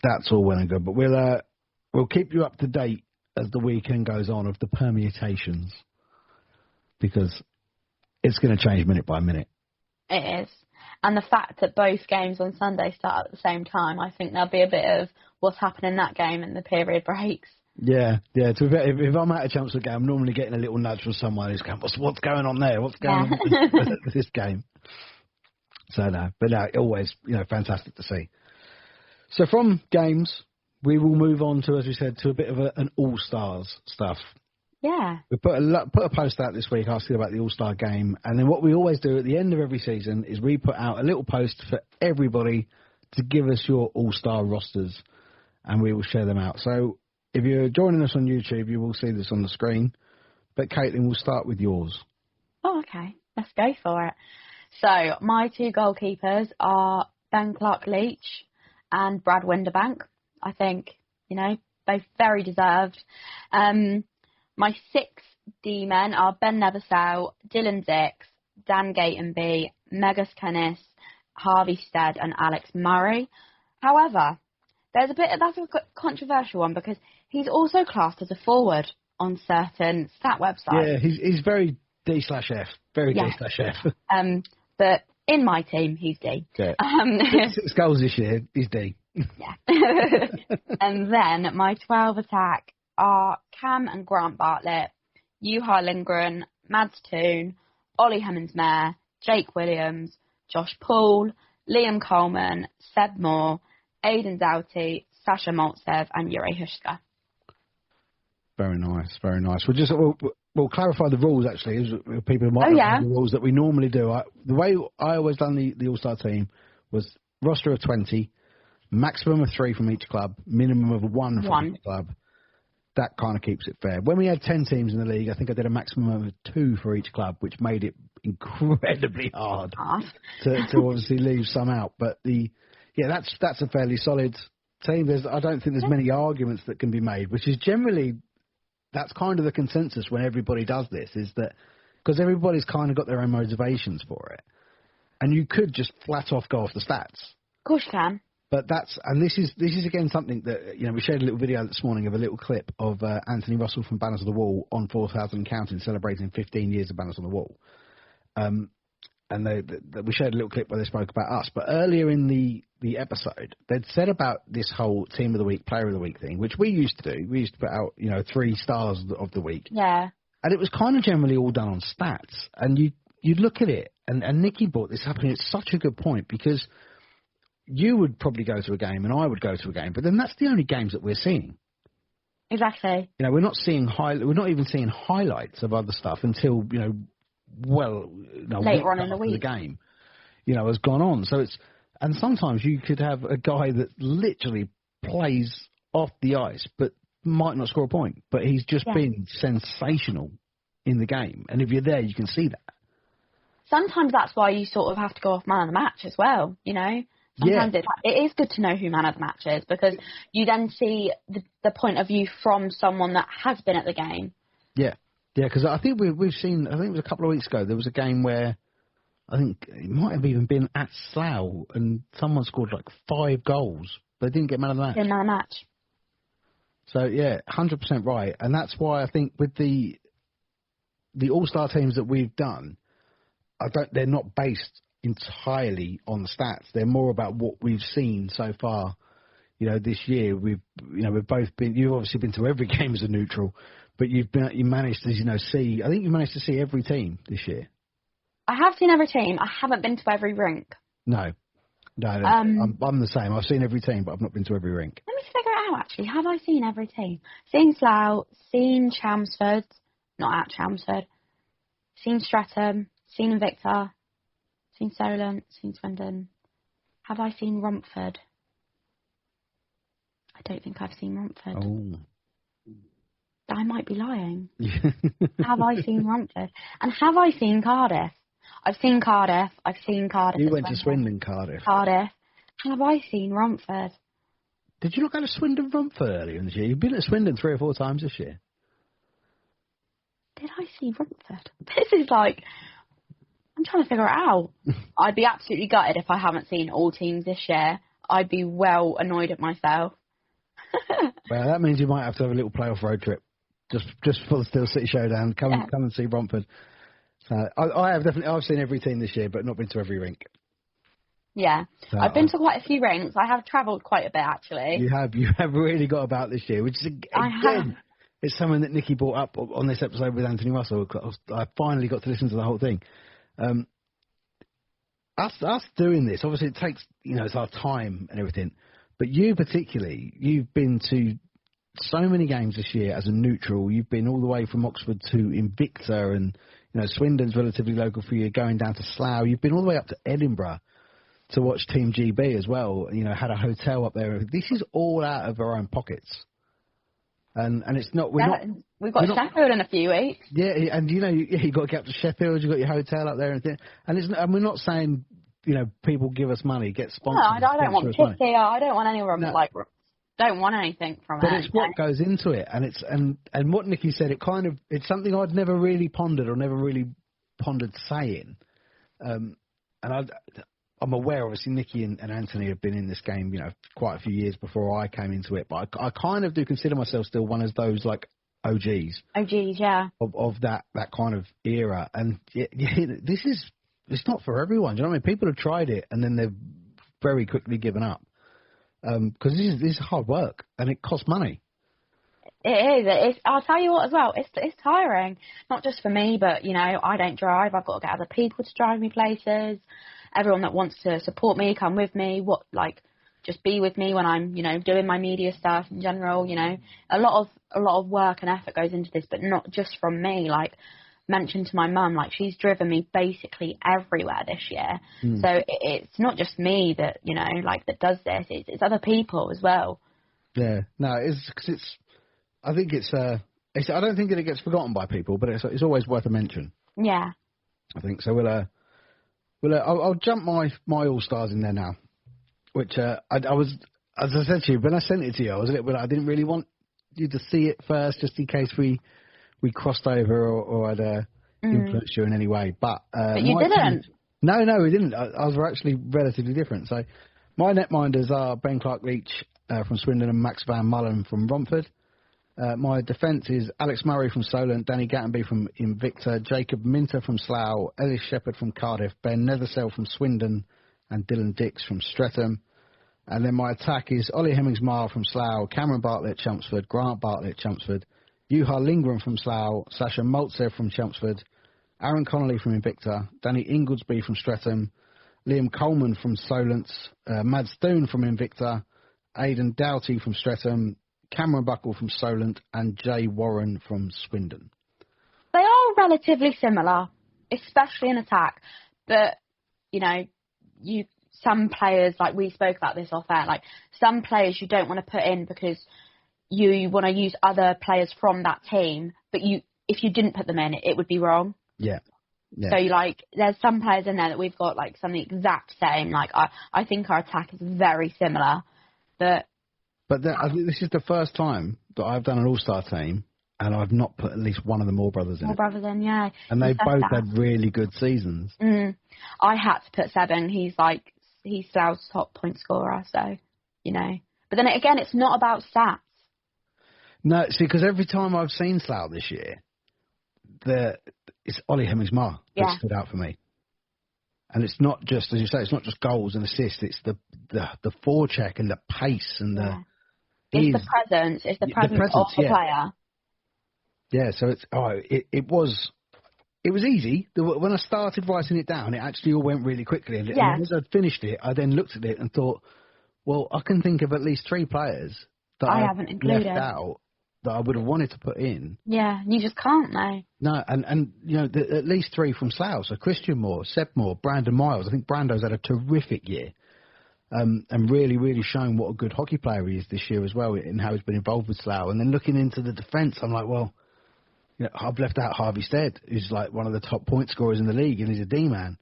well and good. But we'll keep you up to date as the weekend goes on of the permutations, because it's going to change minute by minute. It is. And the fact that both games on Sunday start at the same time, I think there'll be a bit of what's happening in that game in the period breaks. Yeah. If I'm at a Chelmsford game, I'm normally getting a little nudge from someone who's going, what's going on there? What's going on with this game? So always, fantastic to see. So from games, we will move on to, as we said, to a bit of an All-Stars stuff. Yeah. We put a post out this week asking about the All-Star game, and then what we always do at the end of every season is we put out a little post for everybody to give us your All-Star rosters, and we will share them out. So if you're joining us on YouTube, you will see this on the screen. But Caitlin, we'll start with yours. Oh, okay. Let's go for it. So my 2 goalkeepers are Ben Clark-Leach and Brad Winderbank. I think, both very deserved. My 6 D-men are Ben Neversell, Dylan Dix, Dan Gatenby, Megas Kennis, Harvey Stead and Alex Murray. However, that's a controversial one because he's also classed as a forward on certain stat websites. Yeah, he's very D/F. Very D/F. But in my team, he's D. Yeah. 6 goals this year, he's D. Yeah. And then my 12 attack are Cam and Grant Bartlett, Juha Lindgren, Mads Toon, Ollie Hemmings-Mayer, Jake Williams, Josh Poole, Liam Coleman, Seb Moore, Aidan Doughty, Sasha Maltsev, and Yuri Hushka. Very nice, very nice. We'll clarify the rules, actually. As people might know the rules that we normally do. The way I always done the All-Star team was roster of 20, maximum of 3 from each club, minimum of 1 from each club. That kind of keeps it fair. When we had 10 teams in the league, I think I did a maximum of 2 for each club, which made it incredibly hard to obviously leave some out. But that's a fairly solid team. I don't think there's many arguments that can be made, which is generally, that's kind of the consensus when everybody does this, is that because everybody's kind of got their own motivations for it. And you could just flat off go off the stats. Of course you can. But this is again something that, we shared a little video this morning of a little clip of Anthony Russell from Banners on the Wall on 4,000 and Counting celebrating 15 years of Banners on the Wall. And we shared a little clip where they spoke about us. But earlier in the episode, they'd said about this whole Team of the Week, Player of the Week thing, which we used to do. We used to put out, 3 stars of the week. Yeah. And it was kind of generally all done on stats. And you'd look at it, and Nikki brought this up, and it's such a good point because you would probably go to a game and I would go to a game, but then that's the only games that we're seeing. Exactly. We're not seeing we're not even seeing highlights of other stuff until later on in the week the game, has gone on. So and sometimes you could have a guy that literally plays off the ice, but might not score a point, but he's just been sensational in the game, and if you're there, you can see that. Sometimes that's why you sort of have to go off man of the match as well. Sometimes it is good to know who man of the match is because you then see the point of view from someone that has been at the game. Yeah, because I think we've seen, I think it was a couple of weeks ago, there was a game where I think it might have even been at Slough and someone scored like 5 goals, but they didn't get man of the match. Man of the match. So, 100% right. And that's why I think with the All-Star teams that we've done, they're not based entirely on the stats. They're more about what we've seen so far. This year we've both been. You've obviously been to every game as a neutral, but you managed to see. I think you managed to see every team this year. I have seen every team. I haven't been to every rink. No. I'm the same. I've seen every team, but I've not been to every rink. Let me figure it out. Actually, have I seen every team? Seen Slough, seen Chelmsford, not at Chelmsford. Seen Streatham, seen Invicta. Seen Solent, seen Swindon. Have I seen Romford? I don't think I've seen Romford. Oh. I might be lying. Have I seen Romford? And have I seen Cardiff? I've seen Cardiff. You went to Swindon, Cardiff. Have I seen Romford? Did you not go to Swindon, Romford earlier in the year? You've been at Swindon 3 or 4 times this year. Did I see Romford? This is like... I'm trying to figure it out. I'd be absolutely gutted if I haven't seen all teams this year. I'd be well annoyed at myself. Well, that means you might have to have a little playoff road trip just for the Steel City Showdown. Come and see Romford. So I've seen every team this year, but not been to every rink. Yeah, so I've been to quite a few rinks. I have travelled quite a bit actually. You have really got about this year, which is again, it's something that Nikki brought up on this episode with Anthony Russell. I finally got to listen to the whole thing. Us doing this, obviously it takes, it's our time and everything, but you particularly, you've been to so many games this year as a neutral. You've been all the way from Oxford to Invicta, and Swindon's relatively local for you, going down to Slough. You've been all the way up to Edinburgh to watch Team GB as well. Had a hotel up there. This is all out of our own pockets. And it's not. We've got Sheffield in a few weeks. Yeah, and you got to get up to Sheffield. You've got your hotel up there, and we're not saying people give us money, get sponsored. No, I don't want tips here. I don't want anyone don't want anything from it. But it's what goes into it, and it's and what Nikki said. It's something I'd never really pondered or never really pondered saying, and I'm aware, obviously, Nikki and Anthony have been in this game, quite a few years before I came into it. But I kind of do consider myself still one of those, OGs. OGs, yeah. Of that kind of era. And it's not for everyone. Do you know what I mean? People have tried it, and then they've very quickly given up. because this is hard work and it costs money. It is. I'll tell you what as well. It's tiring, not just for me, but I don't drive. I've got to get other people to drive me places. Everyone that wants to support me, come with me. Just be with me when I'm doing my media stuff in general. A lot of work and effort goes into this, but not just from me. Like mentioned to my mum, like she's driven me basically everywhere this year. So it's not just me that that does this. It's other people as well. Yeah, no, it's because I think I don't think that it gets forgotten by people, but it's always worth a mention. Yeah. I think so. I'll jump my All-Stars in there now, which I was, as I said to you, when I sent it to you, I was a little bit, I didn't really want you to see it first, just in case we crossed over or I'd influenced you in any way. But you didn't. No, we didn't. Ours were actually relatively different. So my netminders are Ben Clark-Leach from Swindon and Max Van Mullen from Romford. My defence is Alex Murray from Solent, Danny Gattenby from Invicta, Jacob Minter from Slough, Ellis Shepherd from Cardiff, Ben Nethersell from Swindon, and Dylan Dix from Streatham. And then my attack is Ollie Hemmings-Marr from Slough, Cameron Bartlett, Chelmsford, Grant Bartlett, Chelmsford, Juha Lindgren from Slough, Sasha Maltsev from Chelmsford, Aaron Connolly from Invicta, Danny Ingoldsby from Streatham, Liam Coleman from Solent, Mads Doon from Invicta, Aidan Doughty from Streatham, Cameron Buckle from Solent, and Jay Warren from Swindon. They are relatively similar, especially in attack. But, some players, like we spoke about this off air, like some players you don't want to put in because you want to use other players from that team, but if you didn't put them in, it would be wrong. Yeah. So, there's some players in there that we've got, something exact same. Like, I think our attack is very similar, but I think this is the first time that I've done an All-Star team and I've not put at least one of the Moore brothers in. Moore brothers in, yeah. And they both had really good seasons. I had to put 7. He's Slough's top point scorer, so, But then again, it's not about stats. No, see, because every time I've seen Slough this year, it's Ollie Hemmings-Marr that stood out for me. And it's not just, as you say, it's not just goals and assists. It's the forecheck and the pace and the... It's the presence. It's the presence of the player. Yeah, so it was easy. When I started writing it down, it actually all went really quickly. And as I finished it, I then looked at it and thought, well, I can think of at least 3 players that I haven't included left out that I would have wanted to put in. Yeah, you just can't, though. No, and at least 3 from Slough. So Christian Moore, Seb Moore, Brandon Miles. I think Brando's had a terrific year. And really, really shown what a good hockey player he is this year as well, and how he's been involved with Slough. And then looking into the defence, I'm like, well, I've left out Harvey Stead, who's like one of the top point scorers in the league, and he's a D-man.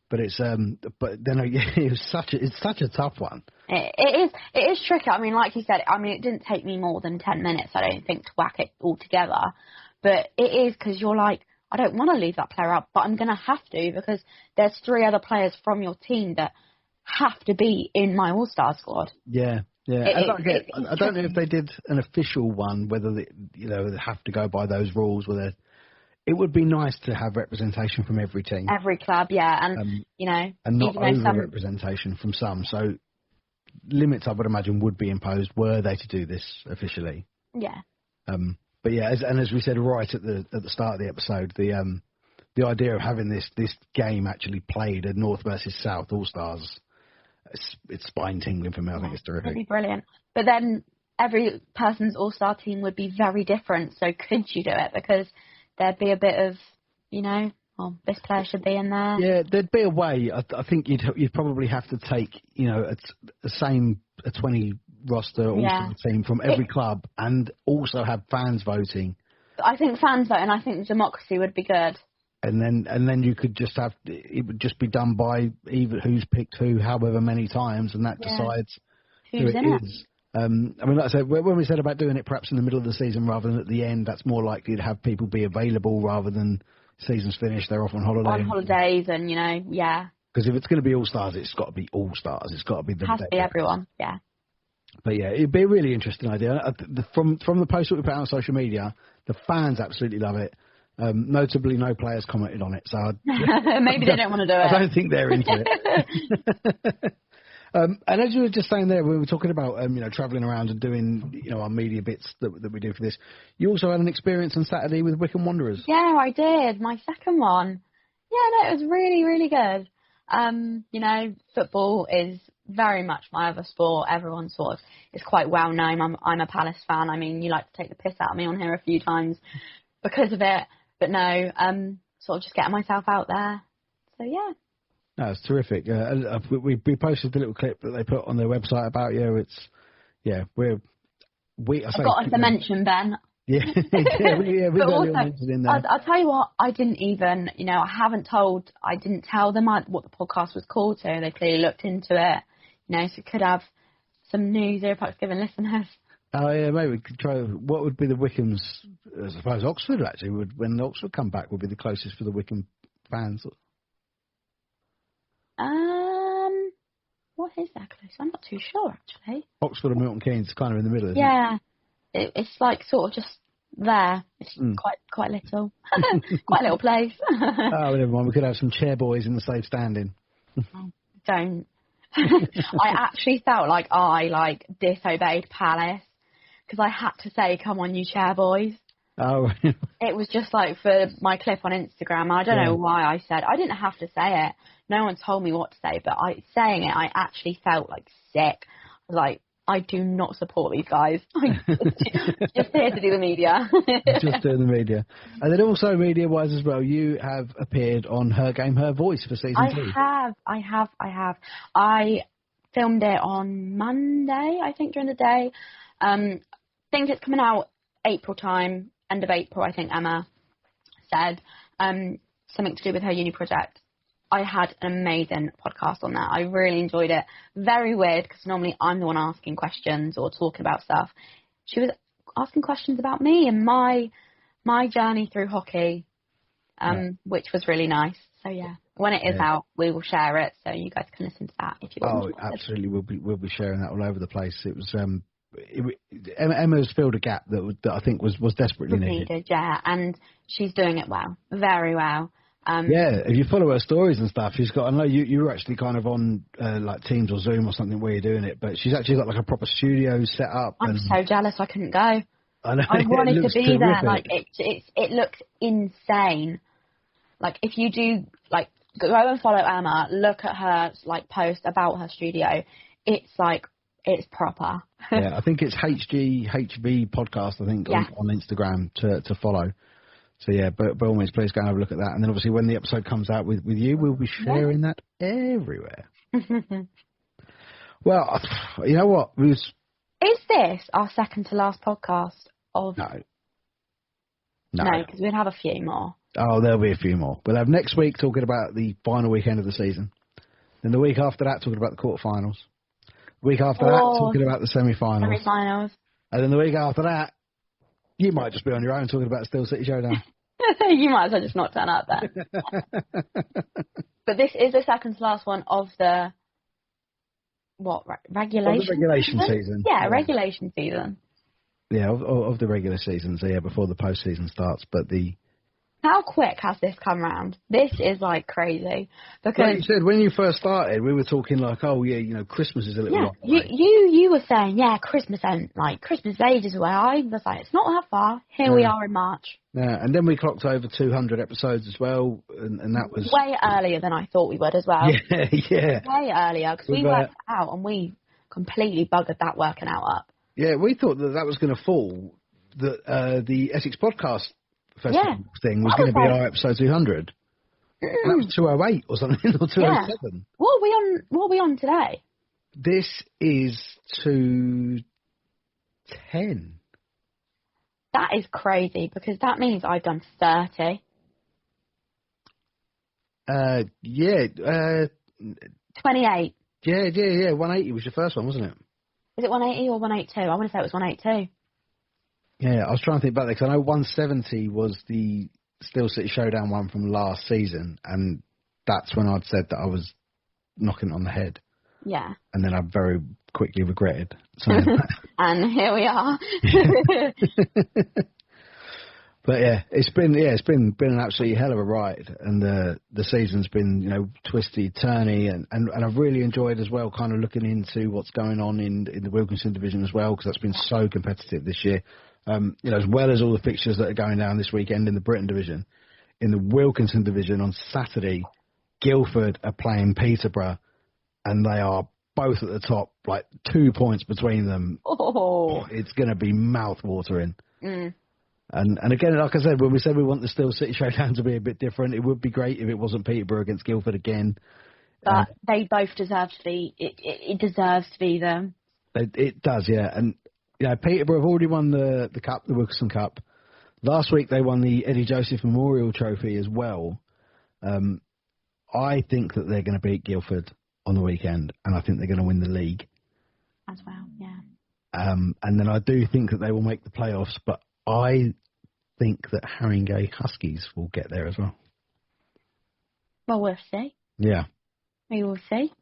But it's but then it's such a tough one. It is tricky. I mean, like you said, it didn't take me more than 10 minutes, I don't think, to whack it all together. But it is because you're like, I don't want to leave that player out, but I'm going to have to because there's 3 other players from your team that have to be in my All-Star squad. Yeah. I don't know if they did an official one, whether they have to go by those rules. It would be nice to have representation from every team, every club, and and not over-representation from some. So limits, I would imagine, would be imposed were they to do this officially. Yeah. But yeah, as we said right at the start of the episode, the idea of having this game actually played at North versus South All-Stars. It's spine-tingling for me. I think it's terrific. It'd be brilliant. But then every person's All-Star team would be very different. So could you do it? Because there'd be a bit of, this player should be in there. Yeah, there'd be a way. I think you'd probably have to take, a 20 roster All-Star team from every club and also have fans voting. I think fans voting. I think democracy would be good. And then you could just it would just be done by even who's picked who, however many times, and that decides who's who it is. Like I said, when we said about doing it perhaps in the middle of the season rather than at the end, that's more likely to have people be available rather than season's finished, they're off on holiday. On holidays and, Because if it's going to be All-Stars, it's got to be All-Stars. It's got to be it has to be everyone, yeah. But yeah, it'd be a really interesting idea. From the post that we put out on social media, the fans absolutely love it. Notably, no players commented on it, so maybe they don't want to do it. I don't think they're into it. And as you were just saying there, we were talking about travelling around and doing our media bits that we do for this. You also had an experience on Saturday with Wycombe Wanderers. Yeah, I did. My second one. Yeah, no, it was really, really good. Football is very much my other sport. Everyone sort of is quite well known. I'm a Palace fan. I mean, you like to take the piss out of me on here a few times because of it. But no, sort of just getting myself out there. So, yeah. No, it's terrific. We posted the little clip that they put on their website about you. I've got us to mention, Ben. We got also, in there. I'll tell you what, I didn't even, I didn't tell them what the podcast was called, so they clearly looked into it, so we could have some news here, perhaps given listeners. Oh, yeah, maybe we could try. What would be the Wycombe's, I suppose Oxford, actually, when Oxford come back, would be the closest for the Wycombe fans? What is that close? I'm not too sure, actually. Oxford and Milton Keynes kind of in the middle, isn't it? Yeah. It's like sort of just there. It's quite little. Quite a little place. Oh, never mind. We could have some chair boys in the safe standing. Don't. I actually felt like I disobeyed Palace because I had to say, come on, you chair boys. Oh. It was just like for my clip on Instagram. I don't know why I said. I didn't have to say it. No one told me what to say, but saying it, I actually felt like sick. I was like, I do not support these guys. Just here to do the media. Just doing the media. And then also media-wise as well, you have appeared on Her Game, Her Voice for season 2. I have. I filmed it on Monday, I think, during the day. Think it's coming out April time, end of April, I think Emma said. Something to do with her uni project. I had an amazing podcast on that. I really enjoyed it. Very weird because normally I'm the one asking questions or talking about stuff. She was asking questions about me and my journey through hockey, which was really nice. So yeah, when it is out, we will share it so you guys can listen to that if you want. Oh, absolutely, we'll be sharing that all over the place. It was Emma's filled a gap that I think was desperately needed. Yeah, and she's doing it well, very well. If you follow her stories and stuff, she's got. I know you were actually kind of on like Teams or Zoom or something where you're doing it, but she's actually got like a proper studio set up. I'm so jealous I couldn't go. I know. I wanted to be terrific. there. Like it looks insane. Like if you do go and follow Emma, look at her post about her studio. It's proper. Yeah, I think it's HV podcast. I think on Instagram to follow. So yeah, but by all means, please go and have a look at that. And then obviously when the episode comes out with you, we'll be sharing that everywhere. Well, you know what? Is this our second to last podcast of... No, because we'll have a few more. Oh, there'll be a few more. We'll have next week talking about the final weekend of the season. Then the week after that, talking about the quarterfinals. The week after that, talking about the semi-finals. Semi-finals. And then the week after that, you might just be on your own talking about Steel City Showdown. You might as well just not turn up there. But this is the second to last one of the regulation? Of the regulation season. Yeah, regulation season. Yeah, of the regular season. So yeah, before the postseason starts. But how quick has this come round? This is crazy because like you said, when you first started, we were talking Christmas is a little while away. You were saying Christmas ain't Christmas ages away. I was like, it's not that far. Here we are in March. Yeah, and then we clocked over 200 episodes as well, and that was way earlier than I thought we would as well. Yeah, way earlier because we worked out and we completely buggered that working out up. Yeah, we thought that was going to fall. That the Essex Podcast Festival thing was going to be our episode 200. That was 208 or something, or 207. Yeah. What are we on today? This is 210. That is crazy because that means I've done 30. 28. Yeah. 180 was your first one, wasn't it? Is it 180 or 182? I want to say it was 182. Yeah, I was trying to think about that because I know 170 was the Steel City Showdown one from last season, and that's when I'd said that I was knocking it on the head. Yeah. And then I very quickly regretted saying that. And here we are. But yeah, it's been an absolutely hell of a ride, and the season's been twisty, turny, and I've really enjoyed as well, kind of looking into what's going on in the Wilkinson division as well, because that's been so competitive this year. As well as all the fixtures that are going down this weekend in the Britain division, in the Wilkinson division on Saturday, Guildford are playing Peterborough, and they are both at the top, like 2 points between them. Oh, it's going to be mouth-watering. Mm. And again, like I said, when we said we want the Steel City Showdown to be a bit different, it would be great if it wasn't Peterborough against Guildford again. But they both deserve to be. It deserves to be them. It does, yeah. And Peterborough have already won the cup, the Wilkinson Cup. Last week they won the Eddie Joseph Memorial Trophy as well. I think that they're going to beat Guildford on the weekend, and I think they're going to win the league as well. Yeah. And then I do think that they will make the playoffs, but I think that Haringey Huskies will get there as well. Well, we'll see. Yeah. We will see.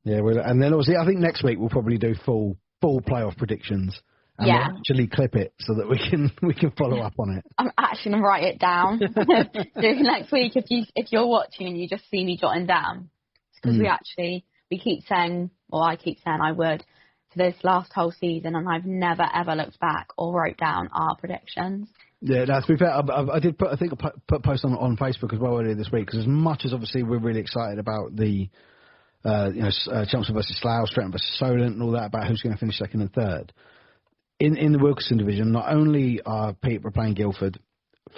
Yeah, and then obviously I think next week we'll probably do full playoff predictions. And we'll actually clip it so that we can follow up on it. I'm actually going to write it down. So next week, if you're watching and you just see me jotting down, it's because we keep saying, or I keep saying I would, for this last whole season, and I've never ever looked back or wrote down our predictions. Yeah, to be fair, I did put a post on Facebook as well earlier this week, because as much as obviously we're really excited about the Chelmsford versus Slough, Stretton versus Solent and all that, about who's going to finish second and third. In the Wilkinson division, not only are Peterborough playing Guildford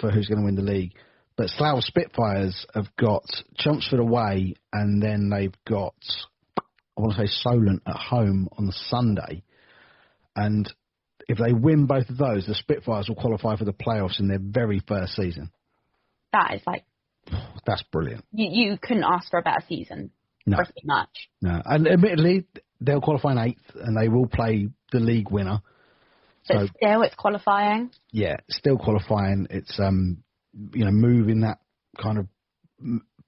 for who's going to win the league, but Slough Spitfires have got Chelmsford away, and then they've got, I want to say, Solent at home on the Sunday. And if they win both of those, the Spitfires will qualify for the playoffs in their very first season. That is that's brilliant. You couldn't ask for a better season. No. Pretty much. No. And admittedly, they'll qualify in 8th, and they will play the league winner. But still, it's qualifying. Yeah, still qualifying. It's moving that kind of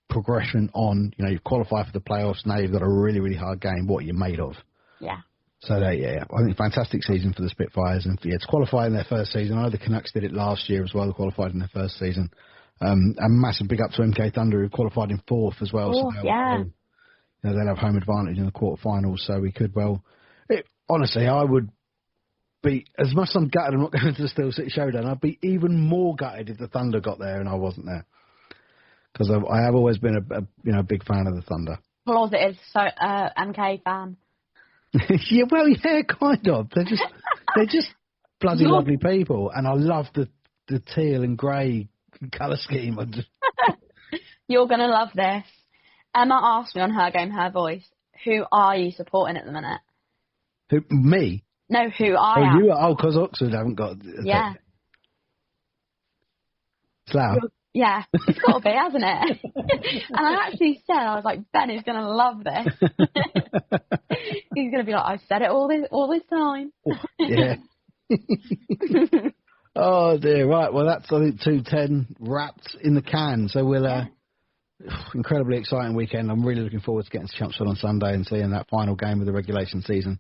progression on. You've qualified for the playoffs. Now you've got a really, really hard game. What are you made of? Yeah. So I think fantastic season for the Spitfires, and to qualify in their first season. I know the Canucks did it last year as well. They qualified in their first season. And massive big up to MK Thunder, who qualified in 4th as well. So they'll have home advantage in the quarterfinals. So we could honestly, I would be, as much as I'm gutted I'm not going to the Steel City Showdown, I'd be even more gutted if the Thunder got there and I wasn't there, because I have always been a big fan of the Thunder. Closeted MK fan. Yeah, kind of. They're just bloody lovely people, and I love the teal and grey colour scheme. You're gonna love this. Emma asked me on Her Game, Her Voice, who are you supporting at the minute? Who, me? No, who I am. You are, because Oxford haven't got... Yeah. Slough? Yeah, it's got to be, hasn't it? And I actually said, I was like, Ben is going to love this. He's going to be like, I said it all this time. Yeah. Oh, dear. Right, well, that's, I think, 210 wrapped in the can. So we'll... incredibly exciting weekend. I'm really looking forward to getting to Chelmsford on Sunday and seeing that final game of the regulation season.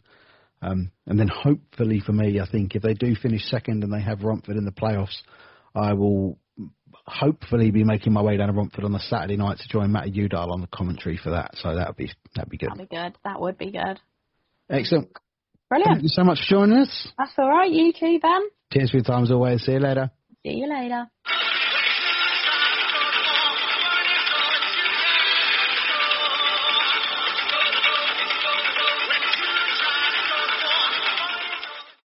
And then hopefully for me, I think if they do finish second and they have Romford in the playoffs, I will hopefully be making my way down to Romford on the Saturday night to join Matty Udall on the commentary for that. So that'd be good. That'd be good. That would be good. Excellent. Brilliant. Thank you so much for joining us. That's all right. You too, Ben. Cheers for your time as always. See you later. See you later.